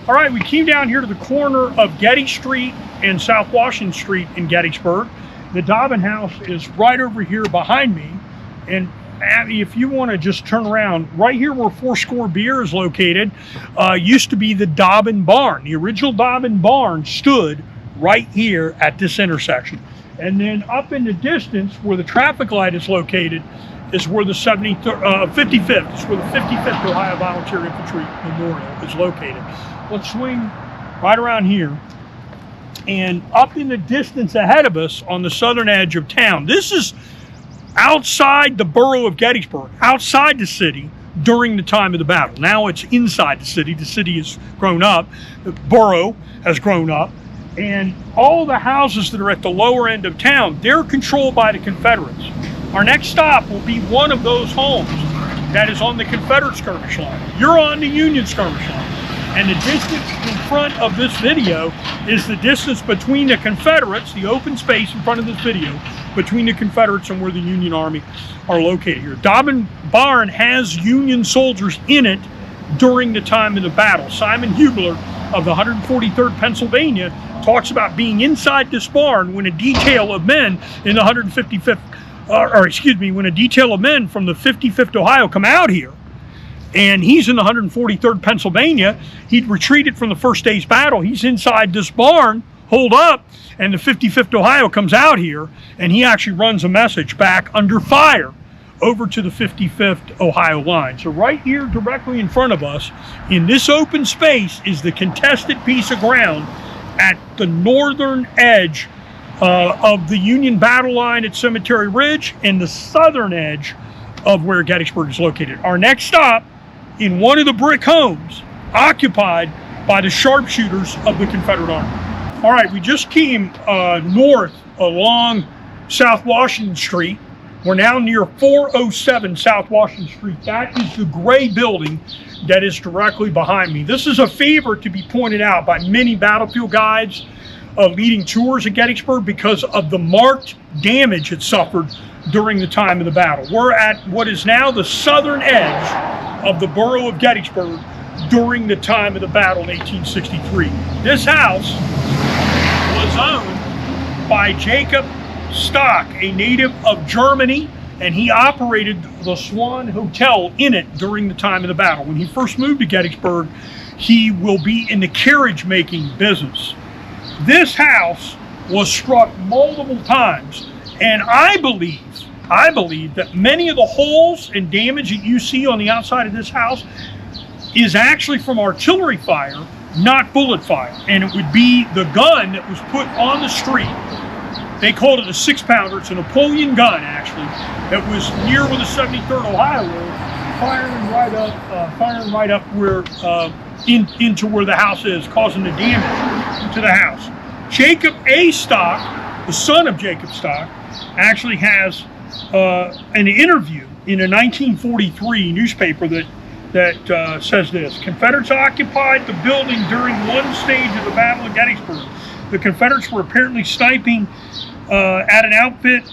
All right, we came down here to the corner of Getty Street and South Washington Street in Gettysburg. The Dobbin house is right over here behind me. And if you want to just turn around, right here where Fourscore Beer is located, used to be the Dobbin barn. The original Dobbin barn stood right here at this intersection. And then up in the distance where the traffic light is located is where the 55th, is where the 55th Ohio Volunteer Infantry Memorial is located. Let's swing right around here. And up in the distance ahead of us on the southern edge of town, this is outside the borough of Gettysburg, outside the city during the time of the battle. Now it's inside the city. The city has grown up. The borough has grown up. And all the houses that are at the lower end of town, they're controlled by the Confederates. Our next stop will be one of those homes that is on the Confederate skirmish line. You're on the Union skirmish line. And the distance in front of this video is the distance between the Confederates, the open space in front of this video, between the Confederates and where the Union Army are located here. Dobbin Barn has Union soldiers in it during the time of the battle. Simon Hugler of the 143rd Pennsylvania talks about being inside this barn when a detail of men in the 155th, when a detail of men from the 55th Ohio come out here. And he's in the 143rd Pennsylvania. He'd retreated from the first day's battle. He's inside this barn, holed up, and the 55th Ohio comes out here, and he actually runs a message back under fire over to the 55th Ohio line. So right here, directly in front of us, in this open space, is the contested piece of ground at the northern edge of the Union battle line at Cemetery Ridge and the southern edge of where Gettysburg is located. Our next stop, in one of the brick homes occupied by the sharpshooters of the Confederate Army. All right, we just came north along South Washington Street. We're now near 407 South Washington Street. That is the gray building that is directly behind me. This is a favor to be pointed out by many battlefield guides leading tours at Gettysburg because of the marked damage it suffered during the time of the battle. We're at what is now the southern edge of the borough of Gettysburg during the time of the battle in 1863. This house was owned by Jacob Stock, a native of Germany, and he operated the Swan Hotel in it during the time of the battle. When he first moved to Gettysburg, he will be in the carriage making business. This house was struck multiple times, and I believe that many of the holes and damage that you see on the outside of this house is actually from artillery fire, not bullet fire. And it would be the gun that was put on the street. They called it a 6-pounder. It's a Napoleon gun, actually, that was near where the 73rd Ohio was, firing right up where into where the house is, causing the damage to the house. Jacob A. Stock the son of Jacob Stock, actually has an interview in a 1943 newspaper that says this: Confederates occupied the building during one stage of the Battle of Gettysburg. The Confederates were apparently sniping at an outfit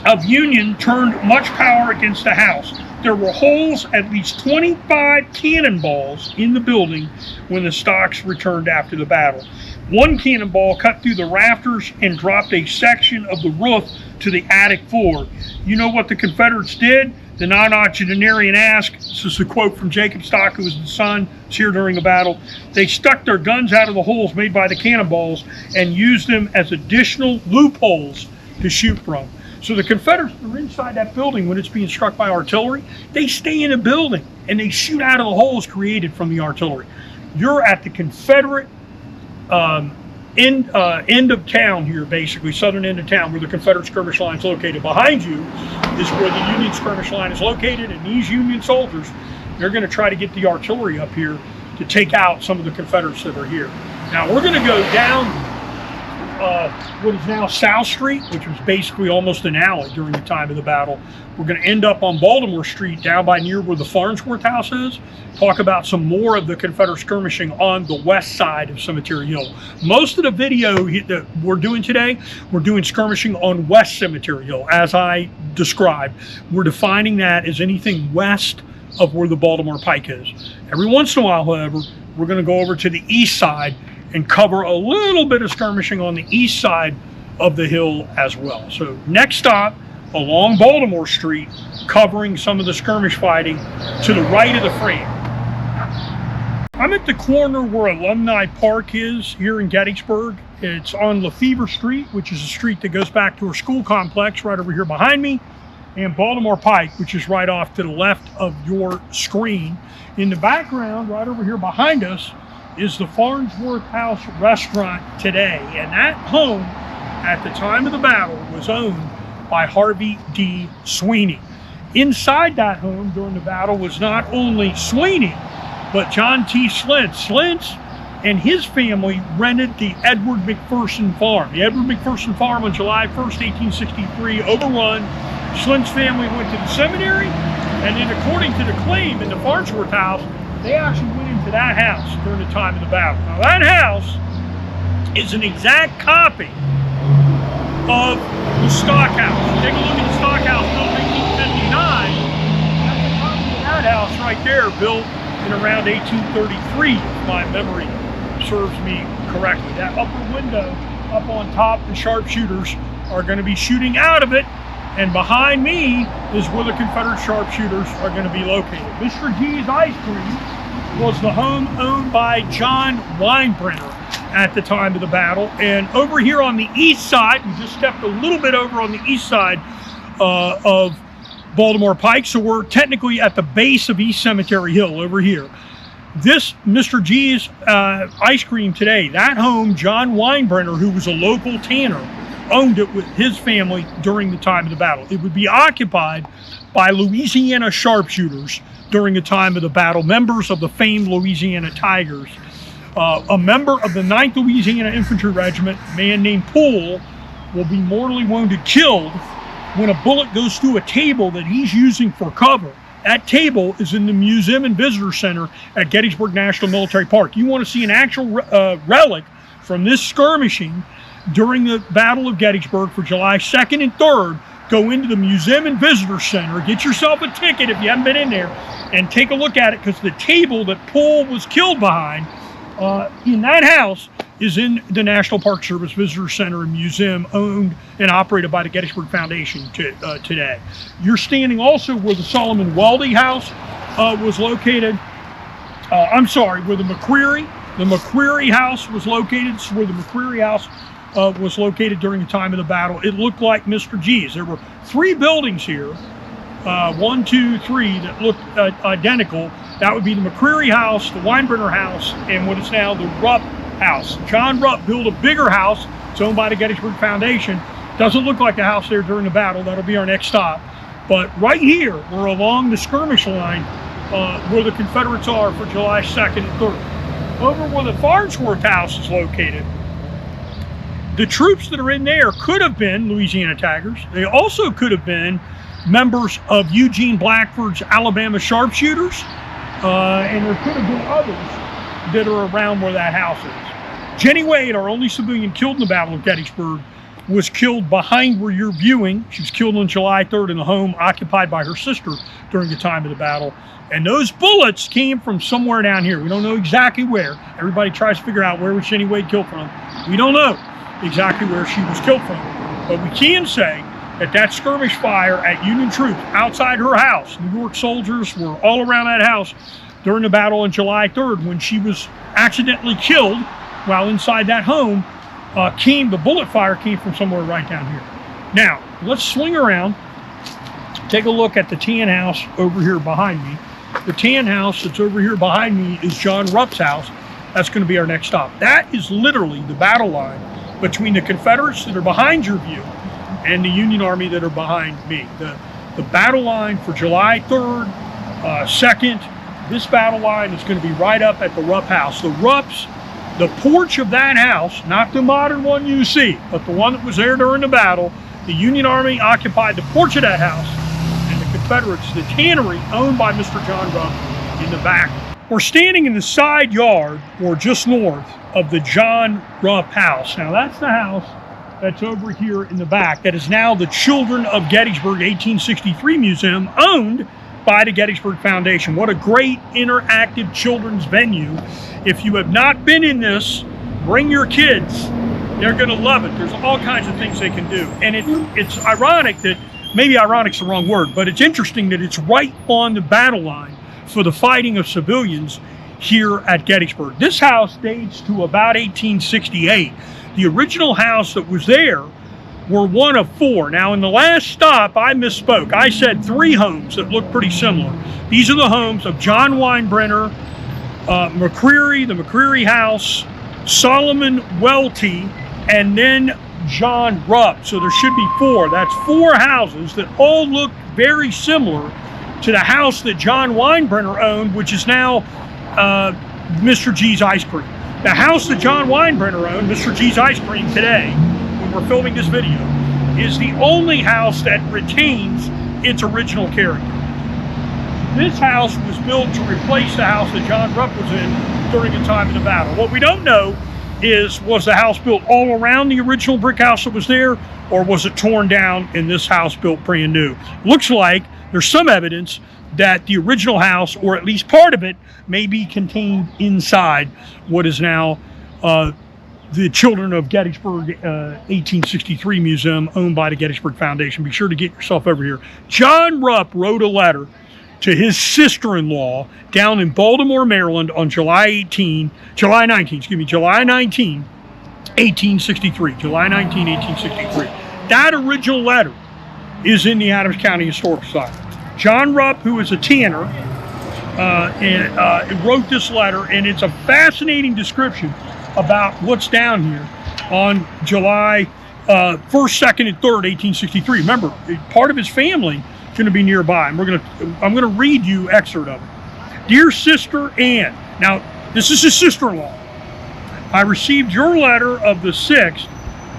of Union turned much power against the house. There were holes, at least 25 cannonballs in the building when the Stocks returned after the battle. One cannonball cut through the rafters and dropped a section of the roof to the attic floor. You know what the Confederates did? The non-octogenarian asked. This is a quote from Jacob Stock, who was the son, was here during the battle. They stuck their guns out of the holes made by the cannonballs and used them as additional loopholes to shoot from. So the Confederates are inside that building when it's being struck by artillery. They stay in the building and they shoot out of the holes created from the artillery. You're at the Confederate end of town here, basically, southern end of town, where the Confederate skirmish line is located. Behind you is where the Union skirmish line is located, and these Union soldiers, they're going to try to get the artillery up here to take out some of the Confederates that are here. Now we're going to go down what is now South Street, which was basically almost an alley during the time of the battle. We're going to end up on Baltimore Street, down by near where the Farnsworth House is, talk about some more of the Confederate skirmishing on the west side of Cemetery Hill. Most of the video that we're doing today, we're doing skirmishing on West Cemetery Hill, as I described. We're defining that as anything west of where the Baltimore Pike is. Every once in a while, however, we're going to go over to the east side and cover a little bit of skirmishing on the east side of the hill as well. So next stop, along Baltimore Street, covering some of the skirmish fighting to the right of the frame. I'm at the corner where Alumni Park is here in Gettysburg. It's on Lefevre Street, which is a street that goes back to our school complex right over here behind me, and Baltimore Pike, which is right off to the left of your screen. In the background, right over here behind us, is the Farnsworth House restaurant today, and that home at the time of the battle was owned by Harvey D. Sweeney. Inside that home during the battle was not only Sweeney, but John T. Slintz. Slintz and his family rented the Edward McPherson Farm. The Edward McPherson Farm on July 1st, 1863, overrun. Slintz family went to the seminary, and then according to the claim in the Farnsworth House, they actually went into that house during the time of the battle. Now that house is an exact copy of the Stock House. Take a look at the Stock House built in 1859. That's a copy of that house right there, built in around 1833, if my memory serves me correctly. That upper window up on top, the sharpshooters are going to be shooting out of it, and behind me is where the Confederate sharpshooters are going to be located. Mr. G's Ice Cream was the home owned by John Weinbrenner at the time of the battle. And over here on the east side, we just stepped a little bit over on the east side of Baltimore Pike, so we're technically at the base of East Cemetery Hill over here. This Mr. G's Ice Cream today, that home, John Weinbrenner, who was a local tanner, owned it with his family during the time of the battle. It would be occupied by Louisiana sharpshooters during the time of the battle, members of the famed Louisiana Tigers. A member of the 9th Louisiana Infantry Regiment, a man named Poole, will be mortally wounded, killed, when a bullet goes through a table that he's using for cover. That table is in the Museum and Visitor Center at Gettysburg National Military Park. You want to see an actual relic from this skirmishing during the Battle of Gettysburg for July 2nd and 3rd, go into the Museum and Visitor Center, get yourself a ticket if you haven't been in there, and take a look at it, because the table that Poole was killed behind in that house is in the National Park Service Visitor Center and Museum, owned and operated by the Gettysburg Foundation today. You're standing also where the Solomon Weldy House was located. Where the McCreary House was located. It's where the McCreary House was located during the time of the battle. It looked like Mr. G's. There were 3 buildings here, 1, 2, 3, that looked identical. That would be the McCreary House, the Weinbrenner House, and what is now the Rupp House. John Rupp built a bigger house. It's owned by the Gettysburg Foundation. Doesn't look like the house there during the battle. That'll be our next stop. But right here, we're along the skirmish line where the Confederates are for July 2nd and 3rd. Over where the Farnsworth House is located the troops that are in there could have been Louisiana Tigers. They also could have been members of Eugene Blackford's Alabama sharpshooters, and there could have been others that are around where that house is. Jennie Wade, our only civilian killed in the Battle of Gettysburg, was killed behind where you're viewing. She was killed on July 3rd in a home occupied by her sister during the time of the battle. And those bullets came from somewhere down here. We don't know exactly where. Everybody tries to figure out where was Jennie Wade killed from. We don't know exactly where she was killed from. But we can say that skirmish fire at Union troops outside her house, New York soldiers were all around that house during the battle on July 3rd when she was accidentally killed while inside that home. The bullet fire came from somewhere right down here. Now, let's swing around, take a look at the tan house over here behind me. The tan house that's over here behind me is John Rupp's house. That's going to be our next stop. That is literally the battle line between the Confederates that are behind your view and the Union Army that are behind me. The battle line for July 3rd, 2nd, this battle line is going to be right up at the Rupp house. The Rupps, the porch of that house, not the modern one you see, but the one that was there during the battle, the Union Army occupied the porch of that house, and the Confederates, the tannery owned by Mr. John Rupp, in the back. We're standing in the side yard, or just north, of the John Rupp house. Now that's the house that's over here in the back that is now the Children of Gettysburg 1863 Museum, owned by the Gettysburg Foundation. What a great interactive children's venue. If you have not been in this, bring your kids. They're going to love it. There's all kinds of things they can do. And it's ironic that, maybe ironic's the wrong word, but it's interesting that it's right on the battle line for the fighting of civilians here at Gettysburg. This house dates to about 1868. The original house that was there were one of 4. Now, in the last stop, I misspoke. I said 3 homes that look pretty similar. These are the homes of John Weinbrenner, McCreary, the McCreary house, Solomon Welty, and then John Rupp. So there should be 4. That's 4 houses that all look very similar to the house that John Weinbrenner owned, which is now Mr. G's Ice Cream. The house that John Weinbrenner owned, Mr. G's Ice Cream, today, when we're filming this video, is the only house that retains its original character. This house was built to replace the house that John Rupp was in during the time of the battle. What we don't know is, was the house built all around the original brick house that was there, or was it torn down and this house built brand new? Looks like there's some evidence that the original house, or at least part of it, may be contained inside what is now the Children of Gettysburg 1863 Museum, owned by the Gettysburg Foundation. Be sure to get yourself over here. John Rupp wrote a letter to his sister-in-law down in Baltimore, Maryland on July 19, 1863. July 19, 1863. That original letter is in the Adams County Historical Society. John Rupp, who is a tanner, wrote this letter, and it's a fascinating description about what's down here on July 1st, 2nd, and 3rd, 1863. Remember, part of his family is going to be nearby, and I'm going to read you an excerpt of it. Dear Sister Ann, now this is his sister-in-law. I received your letter of the 6th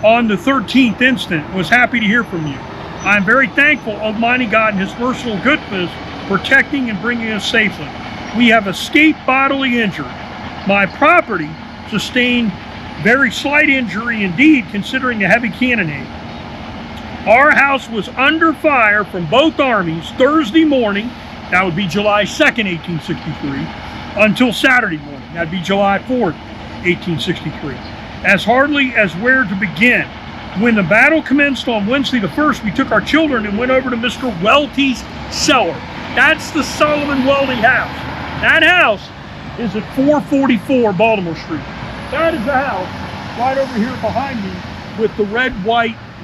on the 13th instant. Was happy to hear from you. I am very thankful Almighty God and His merciful goodness protecting and bringing us safely. We have escaped bodily injury. My property sustained very slight injury indeed, considering the heavy cannonade. Our house was under fire from both armies Thursday morning, that would be July 2nd, 1863, until Saturday morning, that'd be July 4th, 1863. As hardly as where to begin. When the battle commenced on Wednesday the 1st, we took our children and went over to Mr. Welty's cellar. That's the Solomon Welty house. That house is at 444 Baltimore Street. That is the house right over here behind me with the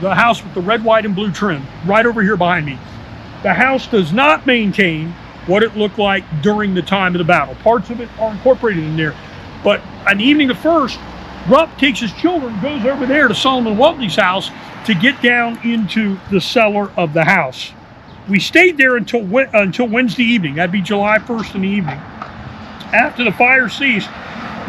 the house with the red, white, and blue trim, right over here behind me. The house does not maintain what it looked like during the time of the battle. Parts of it are incorporated in there. But on the evening of the 1st, Rupp takes his children, goes over there to Solomon Welty's house to get down into the cellar of the house. We stayed there until Wednesday evening. That'd be July 1st in the evening. After the fire ceased,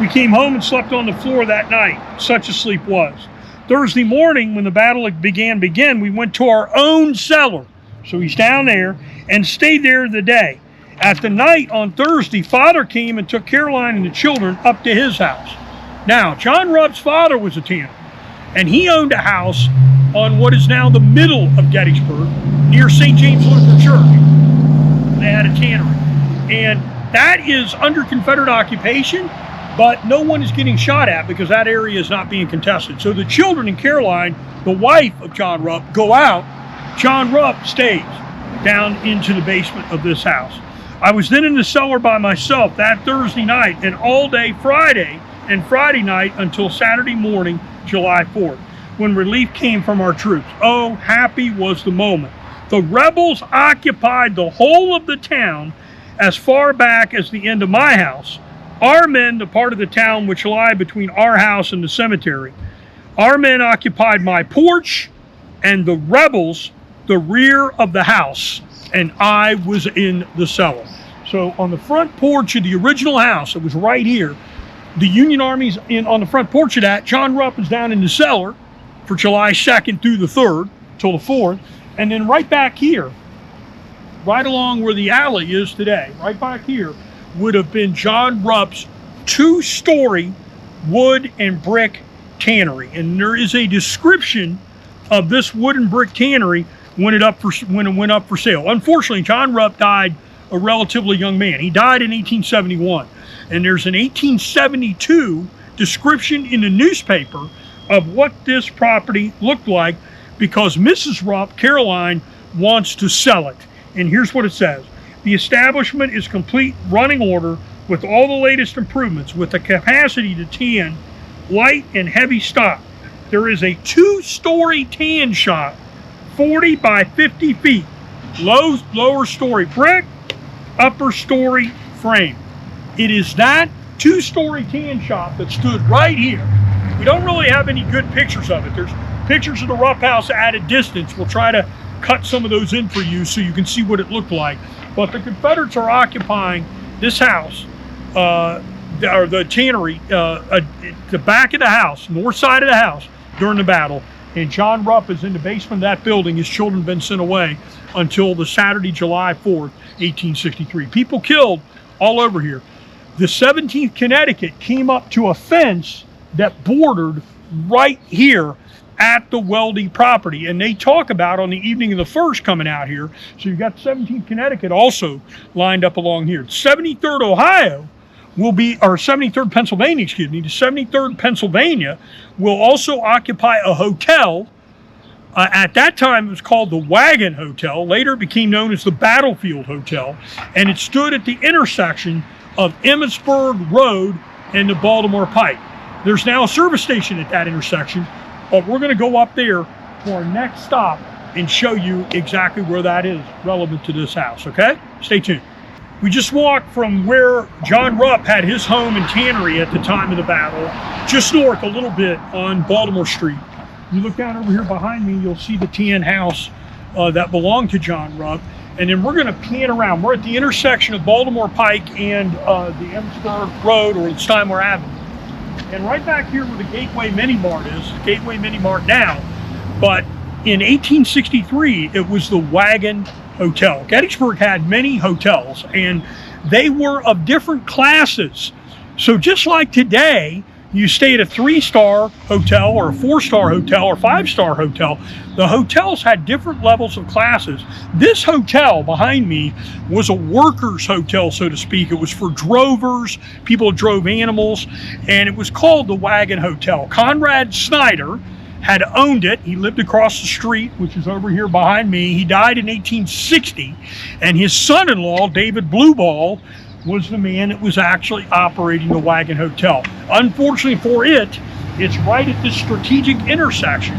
we came home and slept on the floor that night. Such a sleep was. Thursday morning, when the battle began, we went to our own cellar. So he's down there and stayed there the day. At the night on Thursday, Father came and took Caroline and the children up to his house. Now, John Rupp's father was a tanner, and he owned a house on what is now the middle of Gettysburg, near St. James Lutheran Church. They had a tannery. And that is under Confederate occupation, but no one is getting shot at because that area is not being contested. So the children and Caroline, the wife of John Rupp, go out. John Rupp stays down into the basement of this house. I was then in the cellar by myself that Thursday night and all day Friday and Friday night until Saturday morning, July 4th, when relief came from our troops. Oh, happy was the moment. The rebels occupied the whole of the town as far back as the end of my house. Our men, the part of the town which lie between our house and the cemetery. Our men occupied my porch, and the rebels the rear of the house, and I was in the cellar. So on the front porch of the original house, it was right here, the Union Army's on the front porch of that. John Rupp was down in the cellar for July 2nd through the 3rd, till the 4th, and then right back here, right along where the alley is today, right back here, would have been John Rupp's 2-story wood and brick tannery. And there is a description of this wood and brick tannery when it went up for sale. Unfortunately, John Rupp died a relatively young man. He died in 1871. And there's an 1872 description in the newspaper of what this property looked like because Mrs. Rupp, Caroline, wants to sell it. And here's what it says. The establishment is complete running order with all the latest improvements with the capacity to tan light and heavy stock. There is a 2-story tan shop, 40 by 50 feet, lower story brick, upper story frame. It is that 2-story tan shop that stood right here. We don't really have any good pictures of it. There's pictures of the Rupp house at a distance. We'll try to cut some of those in for you so you can see what it looked like. But the Confederates are occupying this house, or the tannery, the back of the house, north side of the house during the battle. And John Rupp is in the basement of that building. His children have been sent away until the Saturday, July 4th, 1863. People killed all over here. The 17th Connecticut came up to a fence that bordered right here at the Weldy property. And they talk about on the evening of the 1st coming out here. So you've got 17th Connecticut also lined up along here. 73rd Ohio will be, or 73rd Pennsylvania, excuse me, the 73rd Pennsylvania will also occupy a hotel. At that time, it was called the Wagon Hotel. Later, it became known as the Battlefield Hotel. And it stood at the intersection of Emmitsburg Road and the Baltimore Pike. There's now a service station at that intersection, but we're going to go up there for our next stop and show you exactly where that is relevant to this house, okay? Stay tuned. We just walked from where John Rupp had his home and tannery at the time of the battle, just north a little bit on Baltimore Street. You look down over here behind me, you'll see the tan house that belonged to John Rupp. And then we're going to pan around. We're at the intersection of Baltimore Pike and the Emmitsburg Road, or Steinmore Avenue. And right back here where the Gateway Mini Mart is, Gateway Mini Mart now, but in 1863, it was the Wagon Hotel. Gettysburg had many hotels, and they were of different classes. So just like today, you stay at a 3-star hotel or a 4-star hotel or 5-star hotel. The hotels had different levels of classes. This hotel behind me was a workers' hotel, so to speak. It was for drovers, people who drove animals, and it was called the Wagon Hotel. Conrad Snyder had owned it. He lived across the street, which is over here behind me. He died in 1860, and his son-in-law, David Blueball, was the man that was actually operating the Wagon Hotel. Unfortunately for it, it's right at this strategic intersection.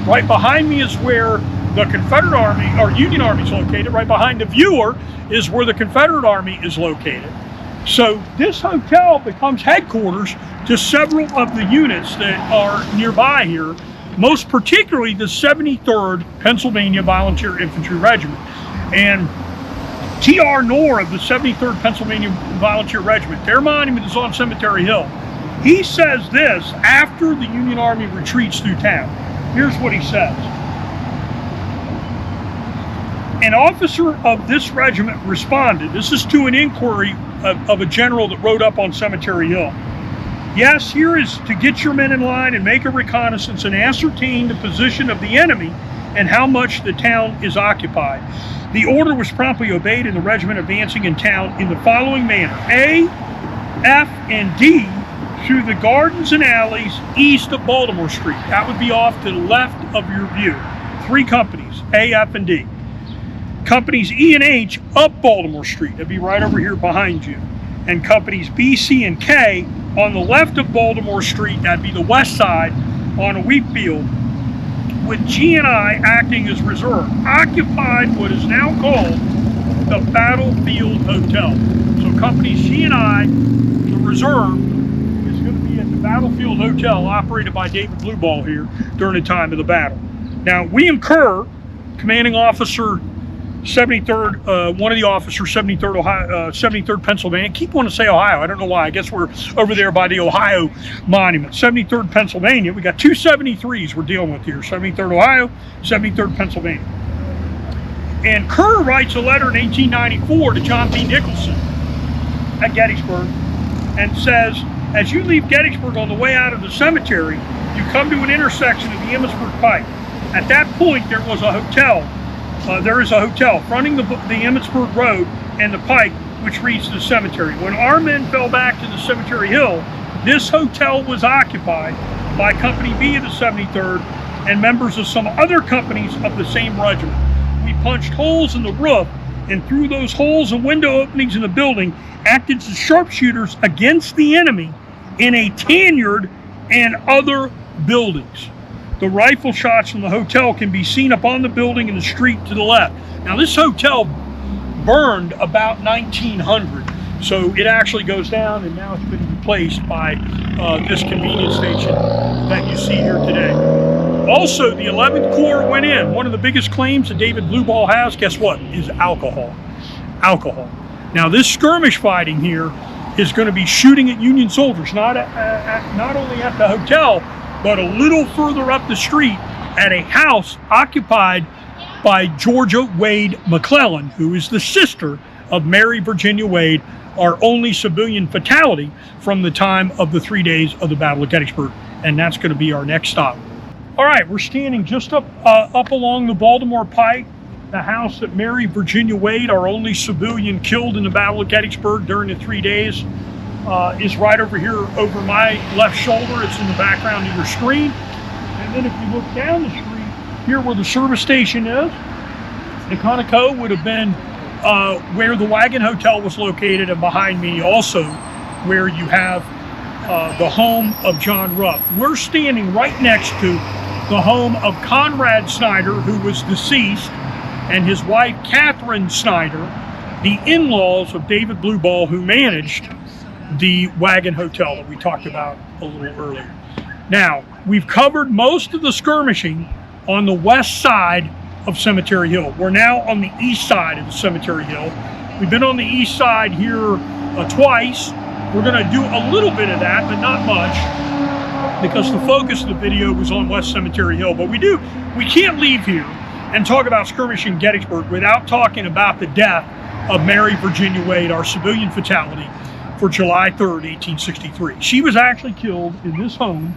Right behind me is where the Confederate Army, or Union Army, is located. Right behind the viewer is where the Confederate Army is located. So this hotel becomes headquarters to several of the units that are nearby here, most particularly the 73rd Pennsylvania Volunteer Infantry Regiment. And T.R. Knorr of the 73rd Pennsylvania Volunteer Regiment, their monument is on Cemetery Hill. He says this after the Union Army retreats through town. Here's what he says. An officer of this regiment responded, this is to an inquiry of a general that rode up on Cemetery Hill. Yes, here is to get your men in line and make a reconnaissance and ascertain the position of the enemy and how much the town is occupied. The order was promptly obeyed and the regiment advancing in town in the following manner. A, F, and D through the gardens and alleys east of Baltimore Street. That would be off to the left of your view. 3 companies, A, F, and D. Companies E and H up Baltimore Street. That'd be right over here behind you. And companies B, C, and K on the left of Baltimore Street. That'd be the west side on a wheat field, with G and I acting as reserve. Occupied what is now called the Battlefield Hotel. So companies G and I, the reserve, is going to be at the Battlefield Hotel, operated by David Blueball here during the time of the battle. Now, William Kerr, commanding officer 73rd, one of the officers, 73rd Ohio, 73rd Pennsylvania. Keep wanting to say Ohio. I don't know why. I guess we're over there by the Ohio Monument. 73rd Pennsylvania. We got 2 73s we're dealing with here. 73rd Ohio, 73rd Pennsylvania. And Kerr writes a letter in 1894 to John P. Nicholson at Gettysburg and says, as you leave Gettysburg on the way out of the cemetery, you come to an intersection of the Emmitsburg Pike. At that point, there was a hotel. There is a hotel fronting the Emmitsburg Road and the Pike, which reads the cemetery. When our men fell back to the Cemetery Hill, this hotel was occupied by Company B of the 73rd and members of some other companies of the same regiment. We punched holes in the roof, and through those holes and window openings in the building, acted as sharpshooters against the enemy in a tanyard and other buildings. The rifle shots from the hotel can be seen up on the building in the street to the left. Now, this hotel burned about 1900, so it actually goes down, and now it's been replaced by this convenience station that you see here today. Also, the 11th Corps went in. One of the biggest claims that David Blueball has, guess what, is alcohol. Alcohol. Now, this skirmish fighting here is going to be shooting at Union soldiers, not only at the hotel, but a little further up the street at a house occupied by Georgia Wade McClellan, who is the sister of Mary Virginia Wade, our only civilian fatality from the time of the 3 days of the Battle of Gettysburg. And that's going to be our next stop. All right, we're standing just up along the Baltimore Pike. The house that Mary Virginia Wade, our only civilian killed in the Battle of Gettysburg during the 3 days, is right over here over my left shoulder. It's in the background of your screen. And then if you look down the street, here where the service station is, the Conoco would have been where the Wagon Hotel was located, and behind me also where you have the home of John Rupp. We're standing right next to the home of Conrad Snyder, who was deceased, and his wife Catherine Snyder, the in-laws of David Blueball, who managed the Wagon Hotel that we talked about a little earlier. Now, we've covered most of the skirmishing on the west side of Cemetery Hill. We're now on the east side of the Cemetery Hill. We've been on the east side here twice. We're going to do a little bit of that, but not much, because the focus of the video was on West Cemetery Hill. But we can't leave here and talk about skirmishing Gettysburg without talking about the death of Mary Virginia Wade, our civilian fatality, for July 3rd, 1863. She was actually killed in this home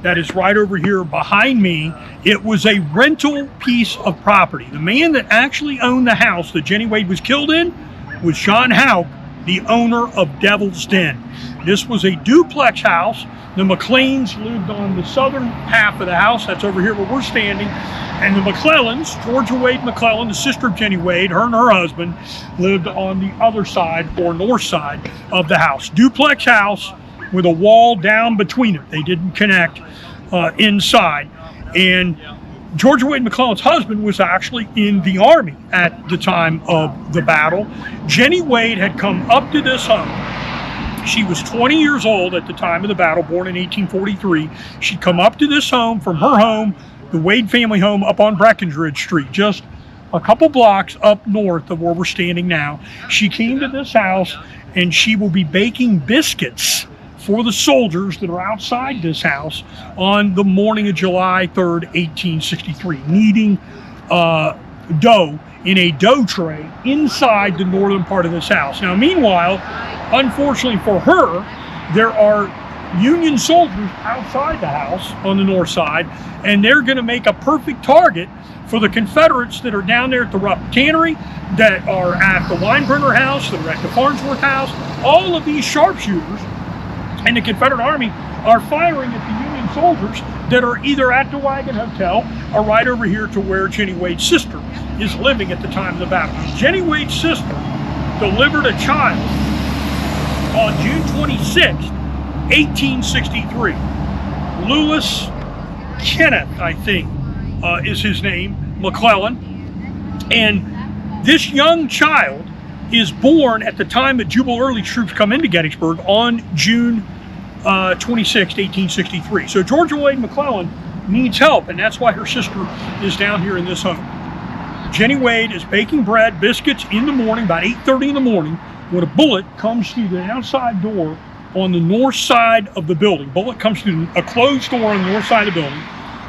that is right over here behind me. It was a rental piece of property. The man that actually owned the house that Jennie Wade was killed in was John Houck, the owner of Devil's Den. This was a duplex house. The McLeans lived on the southern half of the house. That's over here where we're standing. And the McClellans, Georgia Wade McClellan, the sister of Jennie Wade, her and her husband, lived on the other side or north side of the house. Duplex house with a wall down between it. They didn't connect inside. And Georgia Wade McClellan's husband was actually in the Army at the time of the battle. Jennie Wade had come up to this home. She was 20 years old at the time of the battle, born in 1843. She'd come up to this home from her home, the Wade family home up on Breckinridge Street, just a couple blocks up north of where we're standing now. She came to this house, and she will be baking biscuits for the soldiers that are outside this house on the morning of July 3rd, 1863, needing dough in a dough tray inside the northern part of this house. Now, meanwhile, unfortunately for her, there are Union soldiers outside the house on the north side, and they're going to make a perfect target for the Confederates that are down there at the Rupp tannery, that are at the Winebrenner house, that are at the Farnsworth house. All of these sharpshooters and the Confederate Army are firing at the Union soldiers that are either at the Wagon Hotel or right over here to where Jennie Wade's sister is living at the time of the battle. Jennie Wade's sister delivered a child on June 26th, 1863. Lewis Kenneth, I think, is his name, McClellan. And this young child is born at the time that Jubal Early's troops come into Gettysburg on June 26, 1863. So Georgia Wade McClellan needs help, and that's why her sister is down here in this home. Jennie Wade is baking bread, biscuits in the morning, about 8:30 in the morning, when a bullet comes through the outside door on the north side of the building. Bullet comes through a closed door on the north side of the building,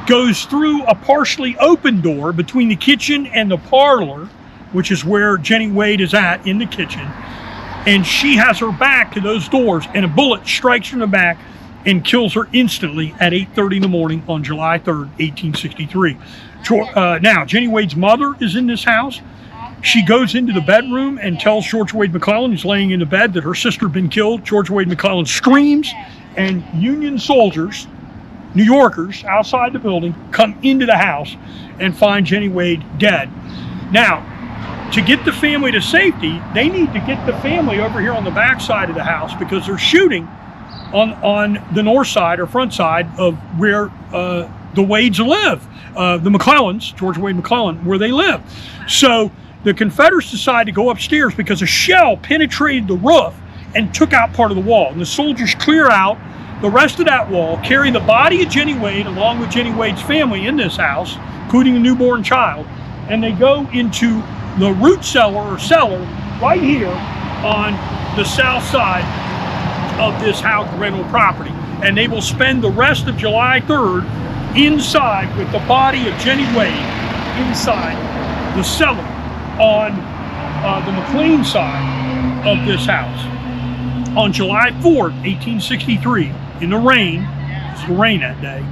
goes through a partially open door between the kitchen and the parlor, which is where Jennie Wade is at, in the kitchen, and she has her back to those doors, and a bullet strikes her in the back and kills her instantly at 8:30 in the morning on July 3rd, 1863. Now, Jennie Wade's mother is in this house. She goes into the bedroom and tells George Wade McClellan, who's laying in the bed, that her sister had been killed. George Wade McClellan screams, and Union soldiers, New Yorkers, outside the building, come into the house and find Jennie Wade dead. Now, to get the family to safety, they need to get the family over here on the back side of the house, because they're shooting on the north side or front side of where the Wades live, the McClellans, George Wade McClellan, where they live. So the Confederates decided to go upstairs because a shell penetrated the roof and took out part of the wall. And the soldiers clear out the rest of that wall, carry the body of Jennie Wade along with Jennie Wade's family in this house, including a newborn child, and they go into the root cellar or cellar right here on the south side of this house rental property. And they will spend the rest of July 3rd inside with the body of Jennie Wade inside the cellar on the McLean side of this house. On July 4th, 1863, in the rain, it was the rain that day,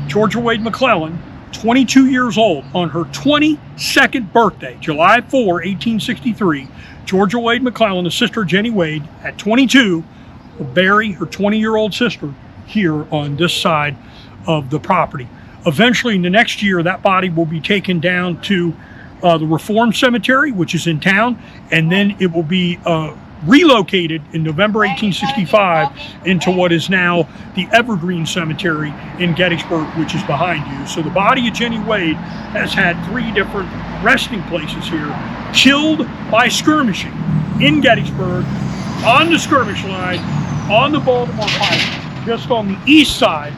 Georgia Wade McClellan, 22 years old, on her 22nd birthday, July 4, 1863, Georgia Wade McClellan, the sister of Jennie Wade, at 22, will bury her 20-year-old sister here on this side of the property. Eventually, in the next year, that body will be taken down to the Reformed Cemetery, which is in town, and then it will be relocated in November 1865 into what is now the Evergreen Cemetery in Gettysburg, which is behind you. So the body of Jennie Wade has had 3 different resting places here, killed by skirmishing in Gettysburg, on the skirmish line, on the Baltimore Pike, just on the east side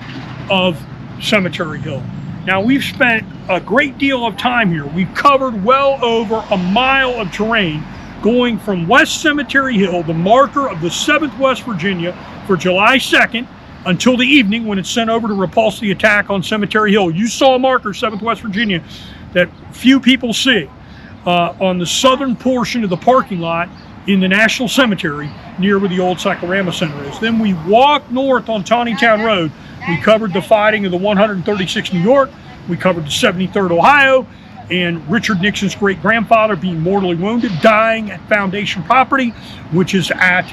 of Cemetery Hill. Now, we've spent a great deal of time here. We've covered well over a mile of terrain, going from West Cemetery Hill, the marker of the 7th West Virginia, for July 2nd until the evening when it's sent over to repulse the attack on Cemetery Hill. You saw a marker, 7th West Virginia, that few people see on the southern portion of the parking lot in the National Cemetery near where the old Cyclorama Center is. Then we walked north on Taneytown Road. We covered the fighting of the 136th New York. We covered the 73rd Ohio, and Richard Nixon's great-grandfather being mortally wounded, dying at Foundation property, which is at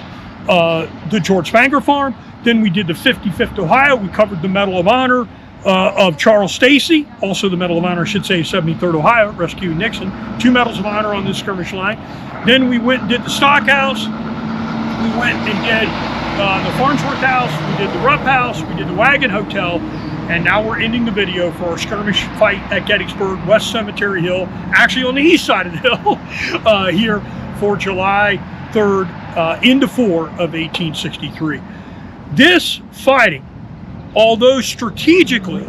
the George Spanger Farm. Then we did the 55th Ohio. We covered the Medal of Honor of Charles Stacy, also the Medal of Honor, I should say, 73rd Ohio, rescuing Nixon. 2 medals of honor on this skirmish line. Then we went and did the Stockhouse. We went and did the Farnsworth House. We did the Rupp House. We did the Wagon Hotel. And now we're ending the video for our skirmish fight at Gettysburg, West Cemetery Hill, actually on the east side of the hill, here for July 3rd into 4 of 1863. This fighting, although strategically,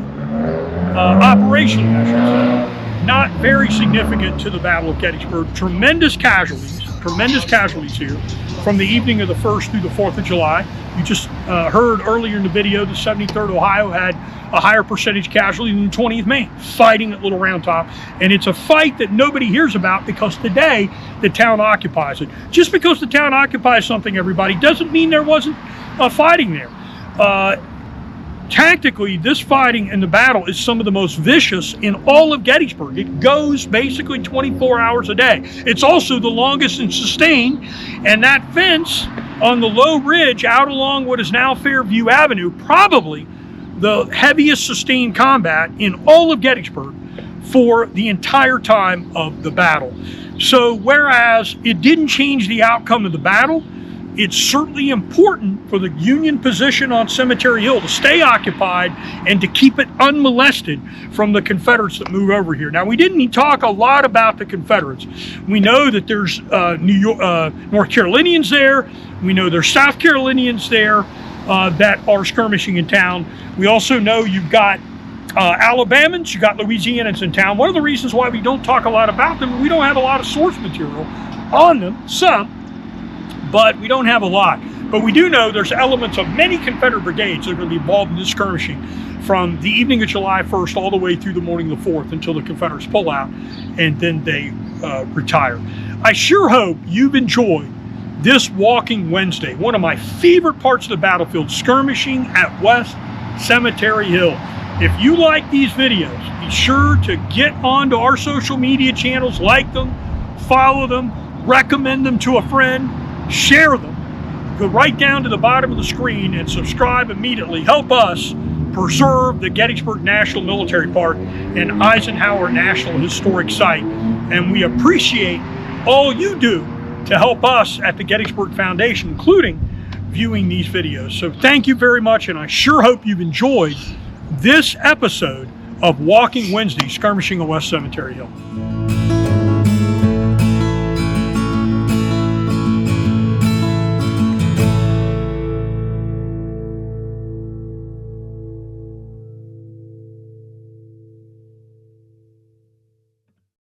operationally, I should say, not very significant to the Battle of Gettysburg, tremendous casualties here from the evening of the 1st through the 4th of July. You just heard earlier in the video the 73rd Ohio had a higher percentage casualty than the 20th Maine fighting at Little Round Top. And it's a fight that nobody hears about because today the town occupies it. Just because the town occupies something, everybody, doesn't mean there wasn't fighting there. Tactically, this fighting in the battle is some of the most vicious in all of Gettysburg. It goes basically 24 hours a day. It's also the longest and sustained, and that fence on the low ridge out along what is now Fairview Avenue, probably the heaviest sustained combat in all of Gettysburg for the entire time of the battle. So whereas it didn't change the outcome of the battle, it's certainly important for the Union position on Cemetery Hill to stay occupied and to keep it unmolested from the Confederates that move over here. Now, we didn't talk a lot about the Confederates. We know that there's North Carolinians there. We know there's South Carolinians there that are skirmishing in town. We also know you've got Alabamans, you got Louisianans in town. One of the reasons why we don't talk a lot about them, we don't have a lot of source material on them, some, but we don't have a lot. But we do know there's elements of many Confederate brigades that are going to be involved in this skirmishing from the evening of July 1st all the way through the morning of the 4th until the Confederates pull out and then they retire. I sure hope you've enjoyed this Walking Wednesday, one of my favorite parts of the battlefield, skirmishing at West Cemetery Hill. If you like these videos, be sure to get onto our social media channels, like them, follow them, recommend them to a friend, share them. Go right down to the bottom of the screen and subscribe immediately. Help us preserve the Gettysburg National Military Park and Eisenhower National Historic Site. And we appreciate all you do to help us at the Gettysburg Foundation, including viewing these videos. So thank you very much, and I sure hope you've enjoyed this episode of Walking Wednesday, Skirmishing at West Cemetery Hill.